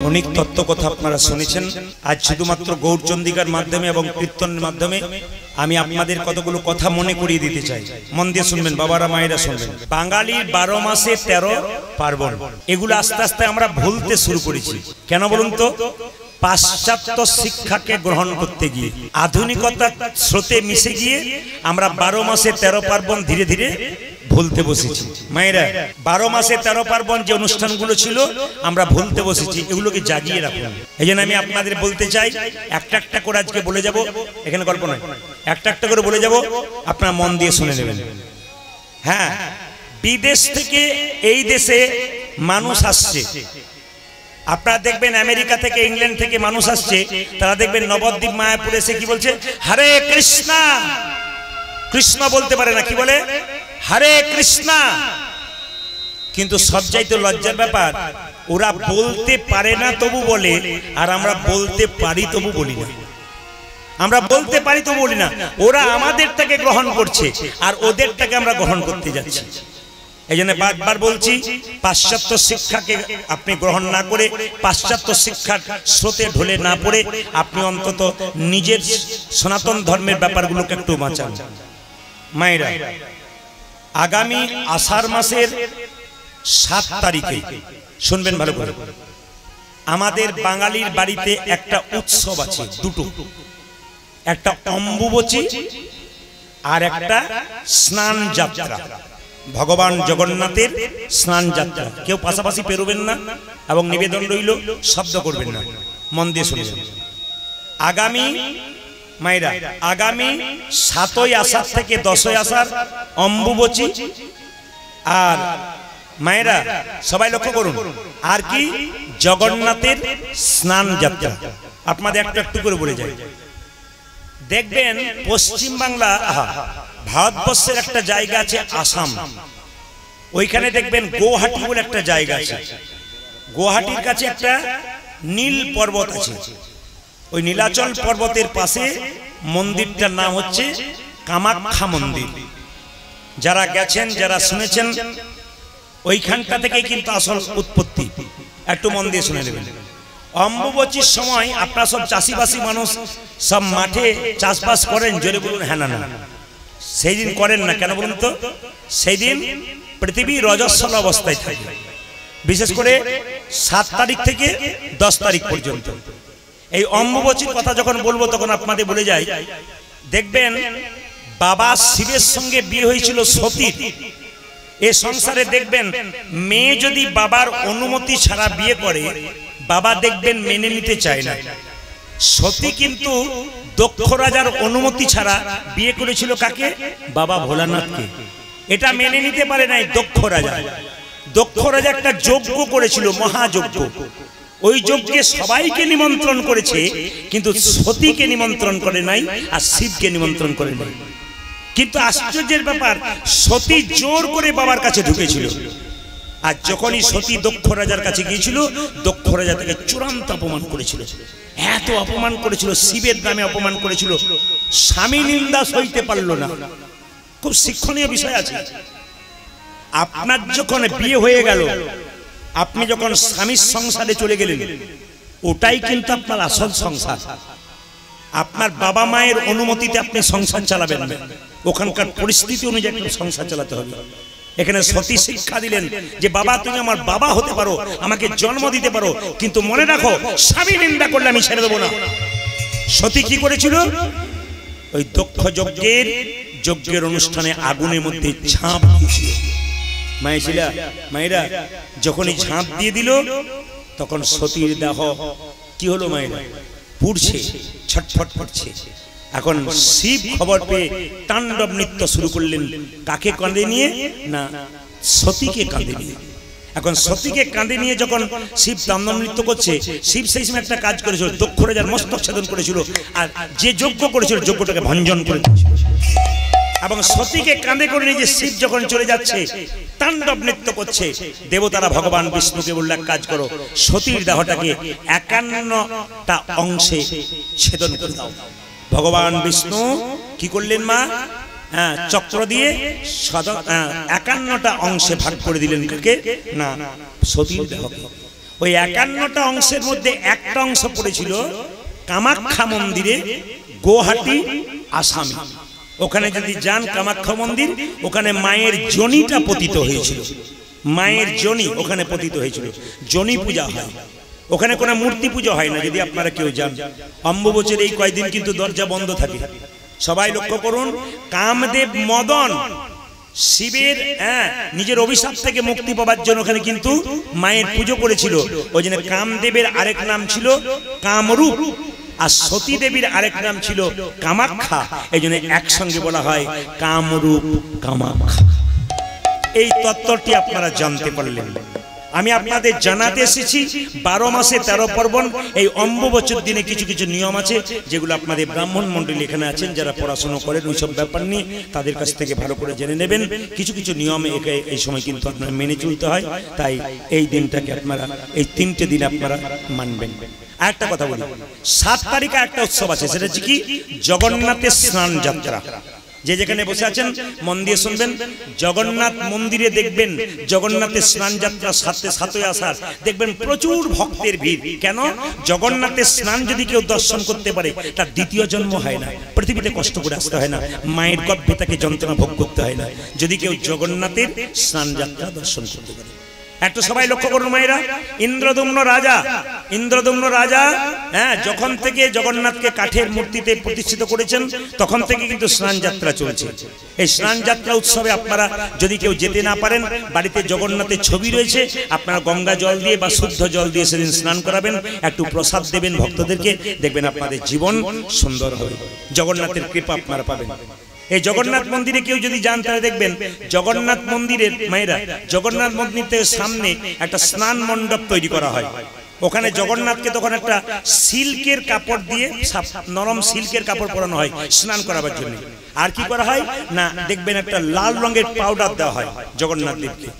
অনেক তত্ত্ব কথা আপনারা শুনেছেন। আজ শুধুমাত্র গৌরচন্দ্রিকার মাধ্যমে এবং কীর্তনের মাধ্যমে আমি আপনাদের কতগুলো কথা মনে করিয়ে দিতে চাই। মন দিয়ে শুনবেন, বাবারা মায়েরা শুনবেন। বাঙালির 12 মাসে 13 পার্বণ, এগুলো আস্তে আস্তে আমরা ভুলতে শুরু করেছি। কেন বলুন তো? পাশ্চাত্য শিক্ষাকে গ্রহণ করতে গিয়ে, আধুনিকতার স্রোতে মিশে গিয়ে আমরা 12 মাসে 13 পার্বণ ধীরে ধীরে ভুলতে বসেছি। মায়েরা, 12 মাসে 13 পার্বণ যে অনুষ্ঠানগুলো ছিল আমরা ভুলতে বসেছি, এগুলোকে জাগিয়ে রাখুন। এই জন্য আমি আপনাদের বলতে চাই, একটা একটা করে আজকে বলে যাব। এখানে গল্প নয়, একটা একটা করে বলে যাব, আপনারা মন দিয়ে শুনে নেবেন। হ্যাঁ, বিদেশ থেকে এই দেশে মানুষ আসছে। আপনারা দেখবেন আমেরিকা থেকে, ইংল্যান্ড থেকে মানুষ আসছে। তারা দেখবেন নবদ্বীপ মায়াপুর এসে কি বলছে? হরে কৃষ্ণা। কৃষ্ণ বলতে পারে না, কি বলে? হরে কৃষ্ণা। কিন্তু সবচাইতে লজ্জার ব্যাপার, ওরা বলতে পারে না তবু বলে, আর আমরা বলতে পারি তবু বলি না। আমরা বলতে পারি তবু বলি না। ওরা আমাদেরটাকে গ্রহণ করছে আর ওদেরটাকে আমরা গ্রহণ করতে যাচ্ছি। এই জন্য বারবার বলছি, পাশ্চাত্য শিক্ষাকে আপনি গ্রহণ না করে, পাশ্চাত্য শিক্ষার স্রোতে ঢলে না পড়ে, আপনি অন্তত নিজের সনাতন ধর্মের ব্যাপারগুলোকে একটু বাঁচান। মায়েরা, আগামী আষাঢ় মাসের 7 তারিখে শুনবেন ভালো করে, আমাদের বাঙালির বাড়িতে একটা উৎসব আছে, দুটো। একটা অম্বুবচী আর একটা স্নান যাত্রা, ভগবান জগন্নাথের স্নান যাত্রা। কেউ পাশাপাশি পেরোবেন না, এবং নিবেদন রইল শব্দ করবেন না। মন দিয়ে শুনবেন। আগামী মায়েরা, আগামী 7ই আষাঢ় থেকে 10ই আষাঢ় অম্বুবচী। আর মায়েরা সবাই লক্ষ্য করুন, আর কি? জগন্নাথের স্নান যাত্রা। আপনাদের একটু একটু করে বলে যায়। দেখবেন পশ্চিম বাংলা, ভারতবর্ষের একটা জায়গা আছে আসাম, ওইখানে দেখবেন গুয়াহাটি বলে একটা জায়গা আছে। গুয়াহাটির কাছে একটা নীল পর্বত আছে। ওই নীলাচল পর্বতের পাশে মন্দিরটার নাম হচ্ছে কামাখ্যা মন্দির। যারা গেছেন, যারা শুনেছেন, ওইখানটা থেকেই কিন্তু আসল উৎপত্তি। একটু মন দিয়ে শুনে নেবেন। অম্বুবচীর সময় আপনারা সব চাষিবাসী মানুষ সব মাঠে চাষবাস করেন, জোরে বলুন হ্যাঁ না না। সেই দিন করেন না, কেন বলুন তো? সেই দিন পৃথিবী রজস্বল অবস্থায় থাকে, বিশেষ করে 7 তারিখ থেকে 10 তারিখ পর্যন্ত। এই অম্বুবচীর কথা যখন বলবো তখন আপনাদের বলে যাই, দেখবেন বাবা শিবের সঙ্গে বিয়ে হয়েছিল সতীর। এ সংসারে দেখবেন মেয়ে যদি বাবার অনুমতি ছাড়া বিয়ে করে, বাবা দেখবেন মেনে নিতে চায় না। সতী কিন্তু দক্ষ রাজার অনুমতি ছাড়া বিয়ে করেছিল কাকে? বাবা ভোলানাথকে। এটা মেনে নিতে পারে নাই দক্ষ রাজা। দক্ষ রাজা একটা যজ্ঞ করেছিল, মহাযজ্ঞ। ওই যজ্ঞে সবাইকে নিমন্ত্রণ করেছে, কিন্তু সতীকে নিমন্ত্রণ করে নাই, আর শিবকে নিমন্ত্রণ করে নাই। কিন্তু আশ্চর্যের ব্যাপার, সতী জোর করে বাবার কাছে ঢুকেছিল। আর যখনই সতী দক্ষ রাজার কাছে গিয়েছিল, দক্ষ রাজা তাকে চূড়ান্ত অপমান করেছিল। এত অপমান করেছিল, শিবের নামে অপমান করেছিল, স্বামী নিন্দা সইতে পারল না। খুব শিক্ষণীয় বিষয় আছে। আপনার যখন বিয়ে হয়ে গেল, আপনি যখন স্বামীর সংসারে চলে গেলেন, ওটাই কিন্তু আপনার আসল সংসার। আপনার বাবা মায়ের অনুমতিতে আপনি সংসার চালাবেন না, ওখানকার পরিস্থিতি অনুযায়ী সংসার চালাতে হবে। এখানে সতী শিক্ষা দিলেন যে বাবা, তুমি আমার বাবা হতে পারো, আমাকে জন্ম দিতে পারো, কিন্তু মনে রাখো, স্বামী নিন্দা করলে আমি ছেড়ে দেবো না। সতী কি করেছিল? ওই দক্ষ যজ্ঞের অনুষ্ঠানে আগুনের মধ্যে ঝাঁপ দিয়েছিল। মায়েরা, যখনই ঝাঁপ দিয়ে দিল, তখন সতীর দেহ কি হলো মায়েরা? পুড়ছে, ছটফট করছে। এখন শিব খবর পেয়ে তাণ্ডব নৃত্য শুরু করলেন। কাকে কাঁধে নিয়ে? না, সতীকে কাঁধে নিয়ে। এখন সতীকে কাঁধে নিয়ে যখন শিব তাণ্ডব নৃত্য করছে, শিব সেই সময় একটা কাজ করেছিল, দক্ষ রাজার মস্তক ছেদন করেছিল, আর যে যজ্ঞ করেছিল যজ্ঞটাকে ভঞ্জন করে দিয়েছিল। এবং সতীকে কাঁধে করে নিয়ে যে শিব যখন চলে যাচ্ছে, তাণ্ডব নৃত্য করছে, দেবতারা ভগবান বিষ্ণুকে বলল, এক কাজ করো, সতীর দেহটাকে 51টা অংশে ছেদন করে দাও। ভগবান বিষ্ণু কি করলেন মা? চক্র দিয়ে 51টা অংশে ভাগ করে দিলেন। কাকে? না, সতীর দেহকে। ওই 51টা অংশের মধ্যে একটা অংশ পড়েছিল কামাখ্যা মন্দিরে, গুয়াহাটি, আসামে। ওখানে যদি যান কামাখ্যা মন্দির, ওখানে মায়ের যোনিটা পতিত হয়েছিল, মায়ের যোনি ওখানে পতিত হয়েছিল। যোনি পূজা হয় ওখানে, কোনো মূর্তি পুজো হয় না। যদি আপনারা কেউ যান, অম্বুবাচীর এই কয়েকদিন কিন্তু দরজা বন্ধ থাকে। সবাই লক্ষ্য করুন, কামদেব মদন শিবের নিজের অভিশাপ থেকে মুক্তি পাওয়ার জন্য ওখানে কিন্তু মায়ের পুজো করেছিল। ওই জন্য কামদেবের আরেক নাম ছিল কামরূপ, আর সতী দেবীর আরেক নাম ছিল কামাখ্যা। এই জন্য একসঙ্গে বলা হয় কামরূপ কামাখ্যা। এই তত্ত্বটি আপনারা জানতে পারলেন। আমি আপনাদের জানাতে এসেছি 12 মাসে 13 পার্বণ। এই অম্বুবাচীর দিনে কিছু কিছু নিয়ম আছে, যেগুলো আপনাদের ব্রাহ্মণ মণ্ডলী এখানে আছেন যারা পড়াশোনা করেন ওইসব ব্যাপার নিয়ে, তাদের কাছ থেকে ভালো করে জেনে নেবেন। কিছু কিছু নিয়ম এই সময় কিন্তু আপনারা মেনে চলতে হয়। তাই এই দিনটাকে আপনারা, এই 3টে দিন আপনারা মানবেন। আর একটা কথা বলি, 7 তারিখে একটা উৎসব আছে, সেটা হচ্ছে কি জগন্নাথের স্নান যাত্রা। যে যেখানে বসে আছেন মন দিয়ে শুনবেন। জগন্নাথ মন্দিরে দেখবেন জগন্নাথের স্নান যাত্রা 7ই আষাঢ় দেখবেন প্রচুর ভক্তের ভিড়। কেন? জগন্নাথের স্নান যদি কেউ দর্শন করতে পারে তার দ্বিতীয় জন্ম হয় না, পৃথিবীতে কষ্ট করে আসতে হয় না, মায়ের গর্ভে তাকে যন্ত্রণা ভোগ করতে হয় না, যদি কেউ জগন্নাথের স্নান যাত্রা দর্শন করতে পারে। একটু সবাই লক্ষ্য করুন মায়েরা, ইন্দ্রদম্ন রাজা যখন থেকে জগন্নাথকে কাঠের মূর্তিতে প্রতিষ্ঠিত করেছেন তখন থেকে কিন্তু স্নান যাত্রা চলছে। এই স্নান যাত্রা উৎসবে আপনারা যদি কেউ যেতে না পারেন, বাড়িতে জগন্নাথের ছবি রয়েছে, আপনারা গঙ্গা জল দিয়ে বা শুদ্ধ জল দিয়ে সেদিন স্নান করাবেন, একটু প্রসাদ দেবেন ভক্তদেরকে, দেখবেন আপনাদের জীবন সুন্দর হবে, জগন্নাথের কৃপা আপনারা পাবেন। এই জগন্নাথ মন্দিরে কেউ যদি যান তাহলে দেখবেন জগন্নাথ মন্দিরের মায়েরা, জগন্নাথ মন্দিরের সামনে একটা স্নান মণ্ডপ তৈরি করা হয়। ওখানে জগন্নাথকে তখন একটা সিল্কের কাপড় দিয়ে, নরম সিল্কের কাপড় পরানো হয় স্নান করাবার জন্য। আর কি করা হয় না, দেখবেন একটা লাল রঙের পাউডার দেওয়া হয় জগন্নাথ দেবকে।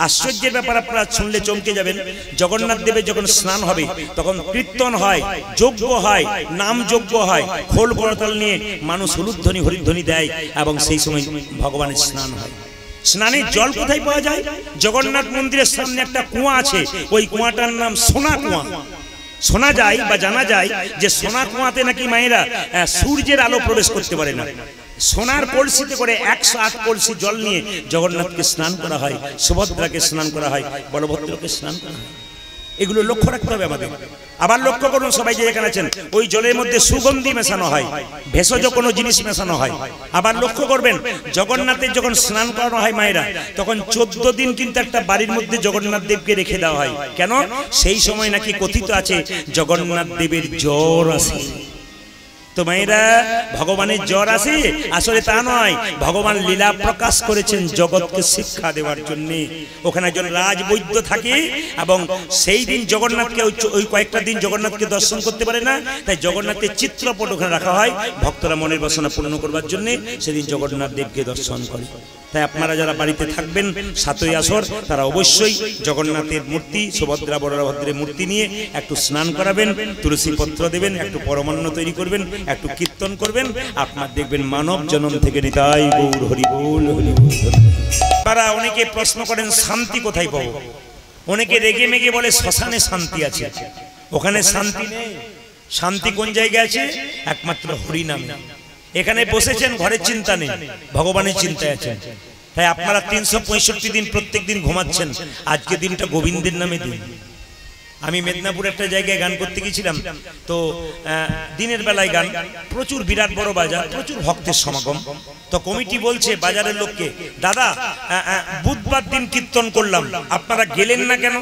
আশ্চর্যের ব্যাপার আপনারা শুনলে চমকে যাবেন। জগন্নাথ দেবের যখন স্নান হবে তখন কীর্তন হয়, যজ্ঞ হয়, নাম যজ্ঞ হয়, খোল করতাল নিয়ে মানুষ হলুধ্বনি হরিধ্বনি দেয়, এবং সেই সময় ভগবানের স্নান হয়। স্নানের জল কোথায় পাওয়া যায়? জগন্নাথ মন্দিরের সামনে একটা কুয়া আছে, ওই কুয়াটার নাম সোনা কুয়া। শোনা যায় বা জানা যায় যে সোনা কুয়াতে নাকি মায়েরা সূর্যের আলো প্রবেশ করতে পারে না। সোনার কলসিতে করে 108 কলসি জল নিয়ে জগন্নাথকে স্নান করা হয়, সুভদ্রাকে স্নান করা হয়, বলভদ্রকে স্নান করা হয়। এগুলো লক্ষ্য রাখতে হবে আমাদের। আবার লক্ষ্য করুন সবাই যে এখানে আছেন, ওই জলের মধ্যে সুগন্ধি মেশানো হয়, ভেষজ কোনো জিনিস মেশানো হয়। আবার লক্ষ্য করবেন জগন্নাথের যখন স্নান করানো হয় মায়েরা, তখন 14 দিন কিন্তু একটা বাড়ির মধ্যে জগন্নাথ দেবকে রেখে দেওয়া হয়। কেন? সেই সময় নাকি কথিত আছে জগন্নাথ দেবের জ্বর আসে। তো মায়েরা, ভগবানের জ্বর আসে? আসলে তা নয়, ভগবান লীলা প্রকাশ করেছেন জগৎকে শিক্ষা দেওয়ার জন্য। ওখানে একজন রাজবৈদ্য থাকে, এবং সেই দিন জগন্নাথকে ওই কয়েকটা দিন জগন্নাথকে দর্শন করতে পারে না, তাই জগন্নাথের চিত্রপট ওখানে রাখা হয় ভক্তরা মনের বাসনা পূর্ণ করবার জন্য, সেদিন জগন্নাথ দেবকে দর্শন করে। তাই আপনারা যারা বাড়িতে থাকবেন 7ই আষাঢ়, তারা অবশ্যই জগন্নাথের মূর্তি, সুভদ্রা বলভদ্রের মূর্তি নিয়ে একটু স্নান করাবেন, তুলসী পত্র দেবেন, একটু পরমান্ন তৈরি করবেন, একটু কীর্তন করবেন, আপনার দেখবেন মানব জন্ম থেকে নিতাই গৌর হরি বল হরি বল। তারা অনেকে প্রশ্ন করেন শান্তি কোথায় পাবো? অনেকে রেগে মেগে বলে শ্মশানে শান্তি আছে। ওখানে শান্তি নেই। শান্তি কোন জায়গায় আছে? একমাত্র হরিনামে। এখানে বসেছেন, ঘরের চিন্তা নেই, ভগবানের চিন্তায় আছেন। তাই আপনারা 365 দিন প্রত্যেক দিন ঘুমাচ্ছেন, আজকে দিনটা গোবিন্দের নামে দিন। আমি মেদিনীপুর একটা জায়গায় গান করতে গিয়েছিলাম, তো দিনের বেলায় গান, প্রচুর বিরাট বড় বাজার, প্রচুর ভক্তের সমাগম। তো কমিটি বলছে বাজারের লোককে, দাদা বুধবার দিন কীর্তন করলাম, আপনারা গেলেন না কেন?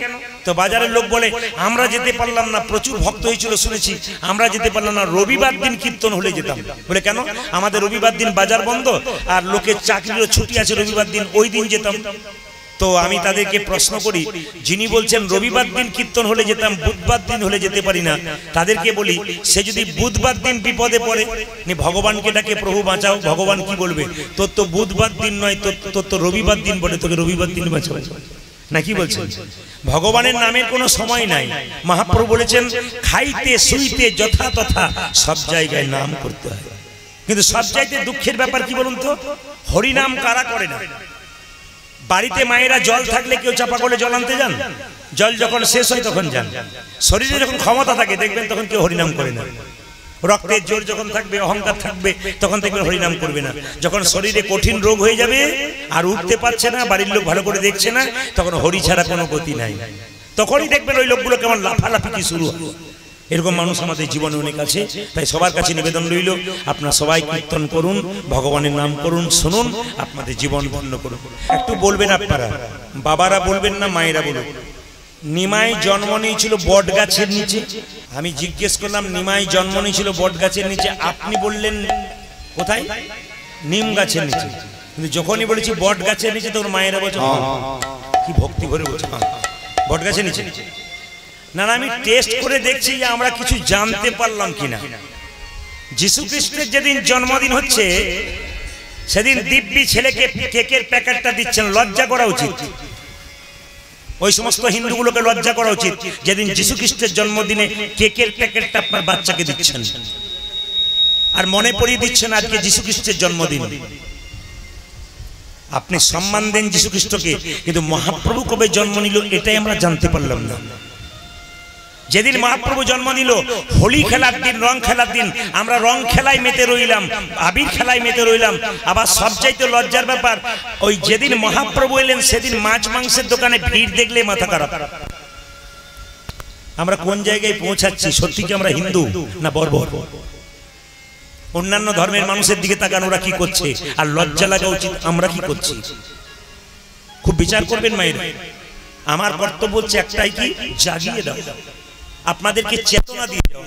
তো বাজারের লোক বলে, আমরা যেতে পারলাম না, প্রচুর ভক্ত হয়েছিল শুনেছি, আমরা যেতে পারলাম না, রবিবার দিন কীর্তন হলে যেতাম। বলে কেন? আমাদের রবিবার দিন বাজার বন্ধ, আর লোকের চাকরিরও ছুটি আছে রবিবার দিন, ওই দিন যেতাম। তো আমি তাদেরকে প্রশ্ন করি, যিনি বলছেন রবিবার দিন কীর্তন হলে যেতাম, বুধবার দিন হলে যেতে পারি না, তাদেরকে বলি, সে যদি বুধবার দিন বিপদে পড়ে ভগবানকে ডাকে, প্রভু বাঁচাও, ভগবান কি বলবে? তোর তো বুধবার দিন নয়, তোর তো রবিবার দিন বলে, তোকে রবিবার দিন বাঁচাও নাকি বলছেন? ভগবানের নামের কোনো সময় নাই। মহাপ্রভু বলেছেন, খাইতে শুইতে যথা তথা সব জায়গায় নাম করতে হয়। কিন্তু সব চাইতে দুঃখের ব্যাপার কি বলুন তো, হরিনাম কারা করে না? বাড়িতে মায়েরা জল থাকলে কেউ চাপা করে জল আনতে যান? জল যখন শেষ হয় তখন যান। শরীরে যখন ক্ষমতা থাকে দেখবেন তখন কেউ হরিনাম করে না। রক্তের জোর যখন থাকবে, অহংকার থাকবে, তখন দেখবেন হরিনাম করবে না। যখন শরীরে কঠিন রোগ হয়ে যাবে আর উঠতে পারছে না, বাড়ির লোক ভালো করে দেখছে না, তখন হরি ছাড়া কোনো গতি নাই। তখনই দেখবেন ওই লোকগুলো কেমন লাফালাফি কি শুরু হলো। এরকম মানুষ আমাদের জীবনে অনেক আছে। তাই সবার কাছে নিবেদন রইল, আপনারা সবাই কীর্তন করুন, ভগবানের নাম করুন, শুনুন, আপনাদের জীবন ধন্য করুন। একটু বলবেন আপনারা, বাবারা বলবেন না মায়েরা বলুন, নিমাই জন্ম নিয়েছিল বট গাছের নিচে। আমি জিজ্ঞেস করলাম নিমাই জন্ম নিয়েছিল বট গাছের নিচে, আপনি বললেন কোথায়? নিম গাছের নিচে। কিন্তু যখনই বলেছি বট গাছের নিচে তখন মায়েরা বলছে কি ভক্তি ভরে বলছে বট গাছের নিচে। না না, আমি টেস্ট করে দেখছি যে আমরা কিছু জানতে পারলাম কিনা। যীশু খ্রিস্টের যেদিন জন্মদিন হচ্ছে সেদিন দিব্যি ছেলেকে কেকের প্যাকেটটা দিচ্ছেন, লজ্জা করা উচিত। ওই সমস্ত হিন্দুগুলোকে লজ্জা করা উচিত যেদিন যীশু খ্রিস্টের জন্মদিনে কেকের প্যাকেটটা আপনার বাচ্চাকে দিচ্ছেন আর মনে পড়িয়ে দিচ্ছেন আজকে যীশু খ্রিস্টের জন্মদিন। আপনি সম্মান দেন যীশু খ্রিস্টকে, কিন্তু মহাপ্রভু কবে জন্ম নিল এটাই আমরা জানতে পারলাম না। যেদিন মহাপ্রভু জন্ম নিল হোলি খেলার দিন, রং খেলার দিন, আমরা রং খেলায় মেতে রইলাম, আবির খেলায় মেতে রইলাম। আবার সবচাইতে লজ্জার ব্যাপার, ওই যেদিন মহাপ্রভু এলেন সেদিন মাছ মাংসের দোকানে ভিড় দেখলে মাথা খারাপ। আমরা কোন জায়গায় পৌঁছাচ্ছি? সত্যি কি আমরা হিন্দু না বর্বর? অন্যান্য ধর্মের মানুষের দিকে তাকান, ওরা কি করছে, আর লজ্জা লাগা উচিত আমরা কি করছি। খুব বিচার করবেন মায়েরা। আমার কর্তব্য হচ্ছে একটাই, কি জাগিয়ে দাও, আপনাদেরকে চেতনা দিয়ে দাও।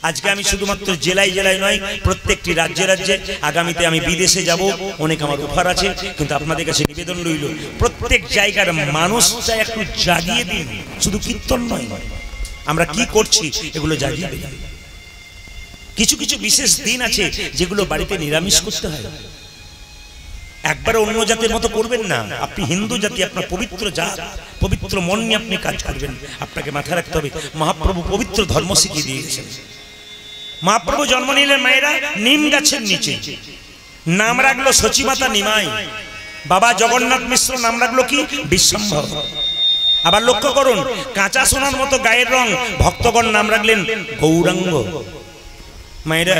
আজকে আমি শুধুমাত্র জেলায় জেলায় নয়, প্রত্যেকটি রাজ্যে রাজ্যে, আগামীতে আমি বিদেশে যাব, অনেক আমার অফার আছে, কিন্তু আপনাদের কাছে নিবেদন রইল প্রত্যেক জায়গার মানুষটা একটু জাগিয়ে দিন। শুধু কীর্তন নয়, আমরা কি করছি এগুলো জাগিয়ে দিন। কিছু কিছু বিশেষ দিন আছে যেগুলো বাড়িতে নিরামিষ করতে হয়। একবারে অন্য জাতির মতো করবেন না। আপনি হিন্দু জাতি, আপনার পবিত্র জাত, পবিত্র মন নিয়ে আপনি কাজ করবেন। আপনাকে মাথায় রাখতে হবে মহাপ্রভু পবিত্র ধর্ম শিখিয়ে দিয়েছেন। মহাপ্রভু জন্ম নিলেন মায়েরা নিম গাছের নিচে। নাম রাখলো সচিমাতা নিমাই। বাবা জগন্নাথ মিশ্র নাম রাখলো কি বিশ্বম্ভর। আবার লক্ষ্য করুন, কাঁচা সোনার মতো গায়ের রং, ভক্তগণ নাম রাখলেন গৌরাঙ্গ। মায়েরা,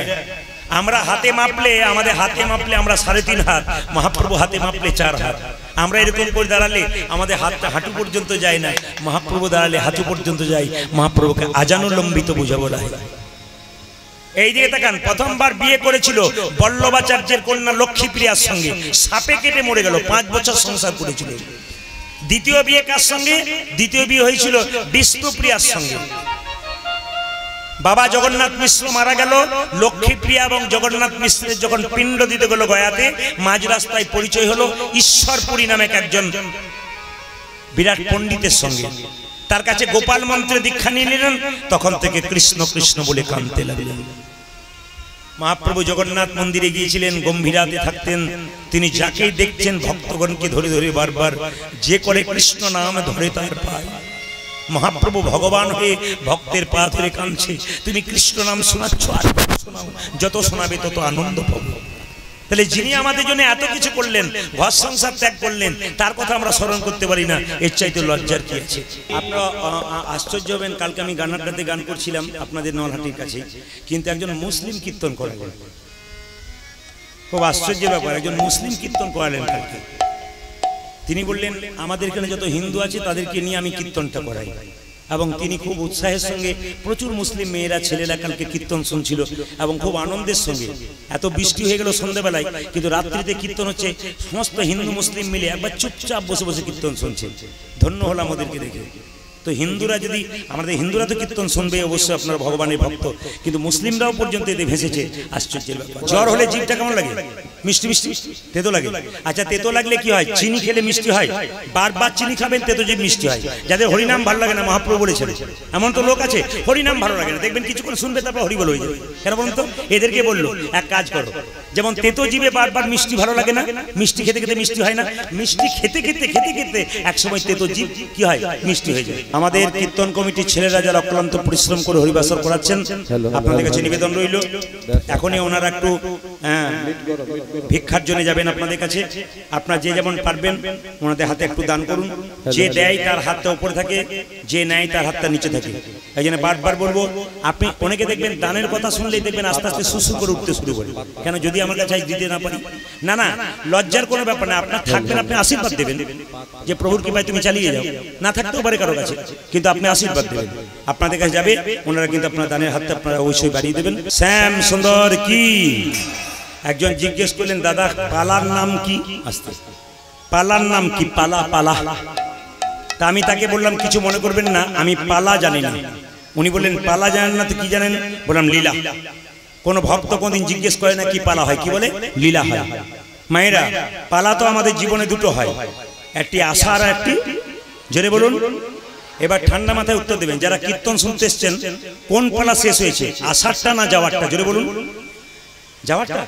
আমরা হাতে মাপলে, আমাদের হাতে মাপলে আমরা 3.5 হাত, মহাপ্রভু হাতে মাপলে 4 হাত। আমরা এরকম করে দাঁড়ালে আমাদের হাতটা হাঁটু পর্যন্ত যায় না, মহাপ্রভু দাঁড়ালে হাঁটু পর্যন্ত যায়। মহাপ্রভুকে আজানুলম্বিত বোঝা বলা হয়। এই দিকে তাকান, প্রথমবার বিয়ে করেছিল বল্লভাচার্যের কন্যা লক্ষ্মীপ্রিয়ার সঙ্গে, সাপে কেটে মরে গেল, 5 বছর সংসার করেছিল। দ্বিতীয় বিয়ে কার সঙ্গে? দ্বিতীয় বিয়ে হয়েছিল বিষ্ণুপ্রিয়ার সঙ্গে। বাবা জগন্নাথ মিশ্র মারা গেল, লক্ষ্মীপ্রিয়া এবং জগন্নাথ মিশ্রের যখন পিণ্ড দিতে গেল গয়াতে, মাঝ রাস্তায় পরিচয় হলো ঈশ্বরপুরী নামে একজন বিরাট পণ্ডিতের সঙ্গে। তার কাছে গোপাল মন্ত্রে দীক্ষা নিয়ে নিলেন। তখন থেকে কৃষ্ণ কৃষ্ণ বলে কাঁদতে লাগলেন। মহাপ্রভু জগন্নাথ মন্দিরে গিয়েছিলেন, গম্ভীরাতে থাকতেন। তিনি যাকেই দেখছেন ভক্তগণকে ধরে ধরে বারবার, যে করে কৃষ্ণ নাম ধরে তার পায়। মহাপ্রভু ভগবান হয়ে ভক্তের পা ধরে কাঁদছে, তুমি কৃষ্ণ নাম শোনাচ্ছ, আর শোনাও, যত শোনাবে তত আনন্দ পাবো। তাহলে যিনি আমাদের জন্য এত কিছু করলেন, ঘর সংসার ত্যাগ করলেন, তার কথা আমরা স্মরণ করতে পারি না, এর চাইতে লজ্জার কি আছে? আপনারা আশ্চর্য হবেন, কালকে আমি গানারটাতে গান করছিলাম আপনাদের নলহাটির কাছে, কিন্তু একজন মুসলিম কীর্তন করালেন। খুব আশ্চর্যের ব্যাপার, একজন মুসলিম কীর্তন করালেন কালকে। তিনি বললেন আমাদের এখানে যত হিন্দু আছে তাদেরকে নিয়ে আমি কীর্তনটা করাই। এবং তিনি খুব উৎসাহের সঙ্গে, প্রচুর মুসলিম মেয়েরা ছেলেরা কালকে কীর্তন শুনছিল এবং খুব আনন্দের সঙ্গে। এত বৃষ্টি হয়ে গেল সন্ধ্যাবেলায়, কিন্তু রাত্রিতে কীর্তন হচ্ছে, সমস্ত হিন্দু মুসলিম মিলে একবার চুপচাপ বসে বসে কীর্তন শুনছে। ধন্য হলাম ওদেরকে দেখে। তো হিন্দুরা যদি, আমাদের হিন্দুরা তো কীর্তন শুনবে অবশ্যই, আপনারা ভগবানের ভক্ত, কিন্তু মুসলিমরাও পর্যন্ত এতে ভেসেছে। আশ্চর্যের ব্যাপার। জ্বর হলে জিভটা কেমন লাগে? মিষ্টি মিষ্টি, তেতো লাগে। আচ্ছা, তেতো লাগলে কি হয়? চিনি খেলে মিষ্টি হয়, বারবার চিনি খাবেন তেতো জিভ মিষ্টি হয়। যাদের হরিনাম ভালো লাগে না, মহাপ্রভু বলেছেন, এমন তো লোক আছে হরিনাম ভালো লাগে না, দেখবেন কিছুক্ষণ শুনবে তারপর হরিবল হয়ে যাবে। কেন বলুন তো? এদেরকে বললো এক কাজ করো, যেমন তেতো জিভে বারবার মিষ্টি ভালো লাগে না, মিষ্টি খেতে খেতে মিষ্টি হয় না, মিষ্টি খেতে খেতে খেতে খেতে একসময় তেতো জিভ কি হয়? মিষ্টি হয়ে যায়। আমাদের কীর্তন কমিটির ছেলেরা যারা অক্লান্ত পরিশ্রম করে হরিবাসর করাচ্ছেন, আপনাদের কাছে নিবেদন রইল, এখনই ওনারা একটু ভিক্ষার জন্য যাবেন আপনাদের কাছে। আপনারা যে যেমন পারবেন ওনাদের হাতে একটু দান করুন। যে দেয় তার হাতটা উপরে থাকে, যে নেয় তার হাতটা নিচে থাকে। এই জন্য বারবার বলবো, আপনি অনেকে দেখবেন দানের কথা শুনলেই দেখবেন আস্তে আস্তে সুসু করে উঠতে শুরু করে, কেন যদি আমার কাছে দিতে না পারি। না না, লজ্জার কোনো ব্যাপার না, আপনার থাকবেন, আপনি আশীর্বাদ দেবেন যে প্রভুর কৃপায় তুমি চালিয়ে যাও। না থাকতেও পারে কারো কাছে, কিন্তু আপনি আশীর্বাদ দেবেন। আপনাদের কাছে যাবে ওনারা, কিন্তু আপনার দানের হাতটা আপনারা অবশ্যই বাড়িয়ে দেবেন। শ্যাম সুন্দর কি একজন জিজ্ঞেস করলেন, দাদা পালার নাম কি? আস্তে পালার নাম কি? পালা পালা। তা আমি তাকে বললাম কিছু মনে করবেন না, আমি পালা জানি না। উনি বললেন পালা জানেন না তো কি জানেন? বললাম লীলা। কোন ভক্ত কোনদিন জিজ্ঞেস করে না কি পালা হয়, কি বলে? লীলা হয়। মায়েরা, পালা তো আমাদের জীবনে দুটো হয়, একটি আশা আর একটি, জোরে বলুন। এবার ঠান্ডা মাথায় উত্তর দেবেন যারা কীর্তন শুনতে এসছেন, কোন পালা শেষ হয়েছে, আশারটা না যাওয়ারটা? জোরে বলুন। যাওয়ারটা?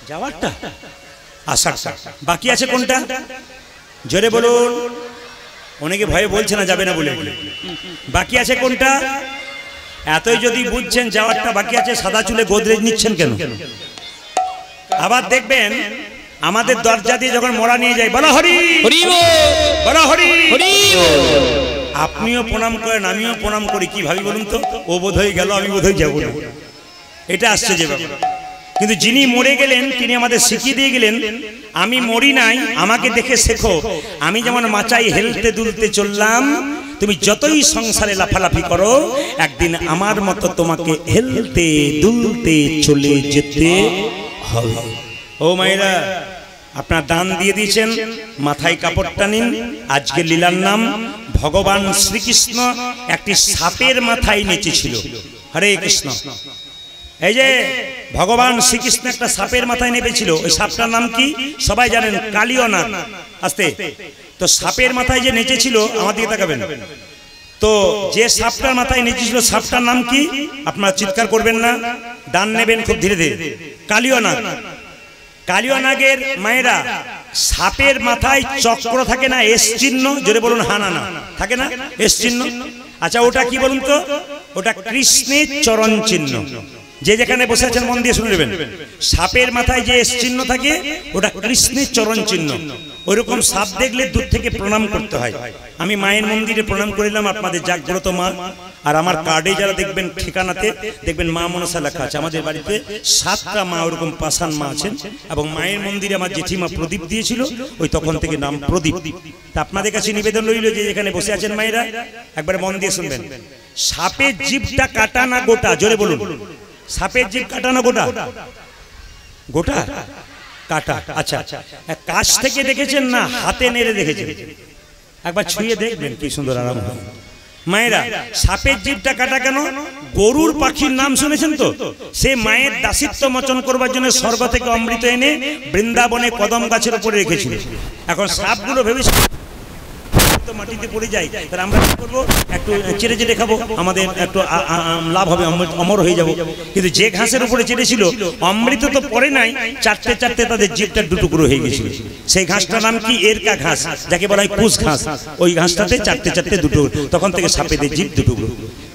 যাওয়ারটা? আশারটা। বাকি আছে কোনটা? জোরে বলুন। অনেকে ভয়ে বলছে না যাবে না বলে। বাকি আছে কোনটা? এতই যদি বুঝছেন যাওয়ারটা বাকি আছে, সাদা চুলে গোদরেজ নিচ্ছেন কেন? আবার দেখবেন আমাদের দরজা দিয়ে যখন মরা নিয়ে যায়, বলা হরি হরি বলা হরি হরি, আপনিও প্রণাম করেন, আমিও প্রণাম করি। কি ভাবি বলুন তো? ও বোধহয় গেল, আমি বোধহয় যাবো না। এটা আসছে যে ব্যাপার। কিন্তু যিনি মরে গেলেন তিনি আমাদের শিখিয়ে দিয়ে গেলেন, আমি মরি নাই, আমাকে দেখে শেখো। আমি যেমন মাচাই হেলতে দুলতে চললাম, তুমি যতই সংসারে লাফালাফি করো, একদিন আমার মতো তোমাকে হেলতে দুলতে চলে যেতে হবে। ও মায়েরা, আপনার দান দিয়ে দিয়েছেন, মাথায় কাপড়টা নিন। আজকে লীলার নাম ভগবান শ্রীকৃষ্ণ একটি সাপের মাথায় নেচেছিল। হরে কৃষ্ণ। এই যে ভগবান শ্রীকৃষ্ণ একটা সাপের মাথায় নেপেছিল, ওই সাপটার নাম কি সবাই জানেন? কালিয়নাগ। আস্তে। তো সাপের মাথায় যে নেচেছিল, আমার দিকে তাকাবেন, তো যে সাপটার মাথায় নেচেছিল সাপটার নাম কি? আপনারা চিৎকার করবেন না, দান নেবেন খুব ধীরে ধীরে। কালিয়নাগ। কালিয়নাগের মায়েরা, সাপের মাথায় চক্র থাকে না, এস চিহ্ন, জোরে বলুন হানা না থাকে না, এস চিহ্ন। আচ্ছা ওটা কি বলুন তো? ওটা কৃষ্ণের চরণ চিহ্ন। যে যেখানে বসে আছেন মন দিয়ে শুনে নেবেন, সাপের মাথায় যে এস চিহ্ন থাকে ওটা কৃষ্ণের চরণ চিহ্ন। ওইরকম সাপ দেখলে দূর থেকে প্রণাম করতে হয়। আমি মায়ের মন্দিরে প্রণাম করিলাম, আপনাদের জাগ্রত মা। আর আমার কার্ডে যারা দেখবেন ঠিকানাতে দেখবেন মা মনসা লেখা আছে। আমাদের বাড়িতে 7টা মা ওরকম পাষাণ মা আছেন, এবং মায়ের মন্দিরে আমার জেঠিমা প্রদীপ দিয়েছিল, ওই তখন থেকে নাম প্রদীপ। তা আপনাদের কাছে নিবেদন রইল যে যেখানে বসে আছেন মায়েরা, একবারে মন দিয়ে শুনবেন। সাপের জিভটা কাটা না গোটা? জোরে বলুন। সাপের জিভ কাটা না গোটা? গোটা কাটা। আচ্ছা, কাছ থেকে দেখেছেন না হাতে নেড়ে দেখেছেন? একবার ছুঁয়ে দেখবেন কি সুন্দর আরাম হয়। মায়েরা, সাপের জিভটা কাটা কেন? গরুর পাখির নাম শুনেছেন তো? সে মায়ের দাসিত্ব মোচন করবার জন্য স্বর্গ থেকে অমৃত এনে বৃন্দাবনে কদম গাছের উপরে রেখেছিল। এখন সাপগুলো ভেবেছে মাটিতে পড়ে যায়, তাহলে আমরা কি করবো? একটু চেড়ে চেড়ে খাবো, আমাদের একটু লাভ হবে, অমর হয়ে যাব। কিন্তু যে ঘাসের উপরে চেড়েছিল, অমৃত তো পড়ে নাই, চারটে চারটে তাদের জিভটা দুটুকরো হয়ে গেছিল। সেই ঘাসটার নাম কি? এরকা ঘাস, যাকে বলা হয় কুশ ঘাস। ওই ঘাসটাতে চারটে চারটে দুটো, তখন থেকে সাপেদের জিভ দুটুকরো।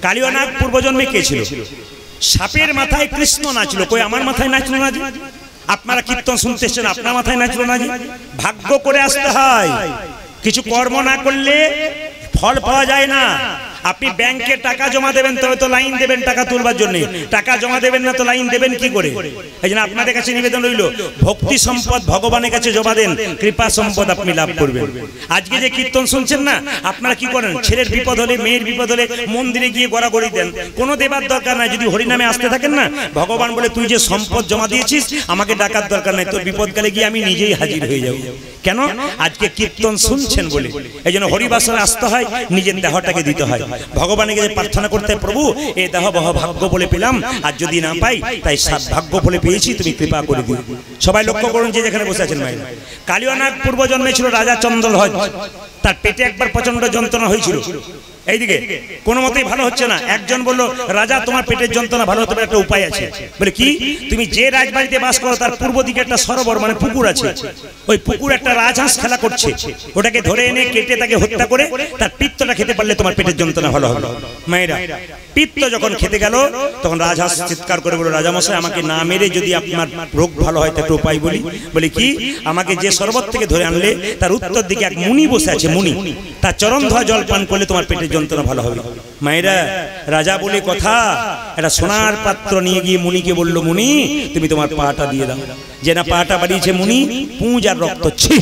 কালিয়নাগ পূর্বজন্মে কে ছিল? সাপের মাথায় কৃষ্ণ নাচলো। কই আমার মাথায় নাচলো না যে? আপনারা কীর্তন শুনতে এসছেন, আপনার মাথায় নাচলো না যে? ভাগ্য করে আসতে হয়, কিছু কর্ম না করলে ফল পাওয়া যায় না। আপনি ব্যাংকে টাকা জমা দেবেন, তবে তো লাইন দেবেন টাকা তুলবার জন্য। টাকা জমা দেবেন না তো লাইন দেবেন কি করে? এই জন্য আপনাদের কাছে নিবেদন রইল, ভক্তি সম্পদ ভগবানের কাছে জমা দেন, কৃপা সম্পদ আপনি লাভ করবেন। আজকে যে কীর্তন শুনছেন না, আপনারা কি করেন? ছেলের বিপদ হলে, মেয়ের বিপদ হলে মন্দিরে গিয়ে গড়াগড়ি দেন। কোনো দেবার দরকার নাই, যদি হরিনামে আসতে থাকেন না, ভগবান বলে তুই যে সম্পদ জমা দিয়েছিস আমাকে ডাকার দরকার নাই, তোর বিপদকালে গিয়ে আমি নিজেই হাজির হয়ে যাব। কেন? আজকে কীর্তন শুনছেন বলে। এই জন্য হরিবাসরে আসতে হয়, নিজের দেহটাকে দিতে হয়, ভগবানের কাছে প্রার্থনা করতে, প্রভু এ দেহ বহ ভাগ্য বলে পেলাম, আর যদি না পাই তাই ভাগ্য বলে পেয়েছি, তুমি কৃপা করে দিও। সবাই লক্ষ্য করুন যে যেখানে বসে আছেন মায়ের। কালিয়নাগ পূর্ব জন্মে ছিল রাজা চন্দ্রধ্বজ, তার পেটে একবার প্রচন্ড যন্ত্রণা হয়েছিল। এইদিকে কোনো মতেই ভালো হচ্ছে না। একজন বলল, রাজা তোমার পেটের যন্ত্রণা ভালো হতে পারে, একটা উপায় আছে। বলে কি? তুমি যে রাজবাড়িতে বাস করো তার পূর্ব দিকে একটা সরোবর মানে পুকুর আছে, ওই পুকুর একটা রাজহাঁস খেলা করছে, ওটাকে ধরে এনে কেটে তাকে হত্যা করে তার পিত্তটা খেতে পারলে তোমার পেটের যন্ত্রণা ভালো হবে। মায়েরা, পিত্ত যখন খেতে গেল তখন রাজহাঁস চিৎকার করে বলল, রাজামশাই আমাকে না মেরে যদি আপনার রোগ ভালো হয় তার উপায় বলি। বলে কি? আমাকে যে সরোবর থেকে ধরে আনলে তার উত্তর দিকে এক মুনি বসে আছে, মুনি, তার চরণ ধোয়া জল পান করলে তোমার পেটের যন্ত্রণা ভালো হবে। মায়েরা, রাজা বলে কথা, একটা সোনার পাত্র নিয়ে গিয়ে মুনিকে বলল, মুনি তুমি তোমার পাটা দিয়ে দাও। যে না পাটা বাড়িয়েছে মুনি, পুঁজ আর রক্ত, ছি,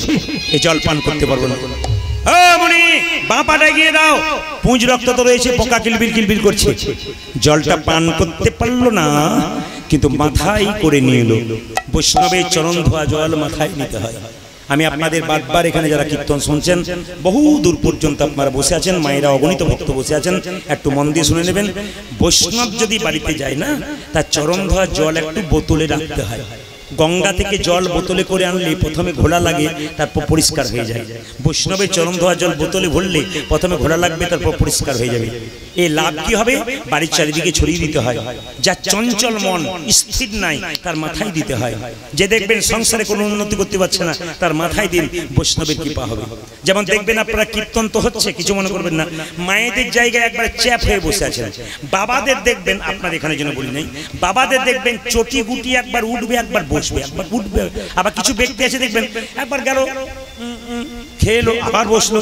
এই জল পান করতে পারবো না। ও মুনি, বাঁ পাটা গিয়ে দাও, পুঁজ রক্ত তো রয়েছে, পোকা কিলবিল কিলবিল করছে। জলটা পান করতে পারলো না, কিন্তু মাথায় করে নিয়ে এলো। বৈষ্ণবের চরণ ধোয়া জল মাথায় নিতে হয়। আমি আপনাদের বারবার এখানে যারা কীর্তন শুনছেন, বহু দূর পর্যন্ত আপনারা বসে আছেন, মায়েরা অগণিত ভক্ত বসে আছেন, একটু মন দিয়ে শুনে নেবেন। বৈষ্ণব যদি বাড়িতে যায় না, তার চরণ ধোয়া জল একটু বোতলে রাখতে হয়। গঙ্গা থেকে জল বোতলে করে আনলে প্রথমে ঘোলা লাগে, তারপর পরিষ্কার হয়ে যায়। বৈষ্ণবের চরণ ধোয়া জল বোতলে ভরলে প্রথমে ঘোলা লাগবে, তারপর পরিষ্কার হয়ে যাবে। এই লাভ কি হবে? বাড়ির চারিদিকে ছড়িয়ে দিতে হয়। যা চঞ্চল মন, স্থির নাই, তার মাথায় দিতে হয়। যে দেখবেন সংসারে কোনো উন্নতি করতে পারছে না, তার মাথায় দিন, বৈষ্ণবের কৃপা হবে। যেমন দেখবেন আপনারা কীর্তন তো হচ্ছে, কিছু মনে করবেন না, মায়েদের জায়গায় একবার চ্যাপ হয়ে বসে আছেন। বাবাদের দেখবেন, আপনার এখানে যেন বলি নাই, বাবাদের দেখবেন চটি গুটি একবার উঠবে, একবার বসবে, একবার উঠবে। আবার কিছু ব্যক্তি আছে দেখবেন, একবার গেল খেলো আবার বসলো।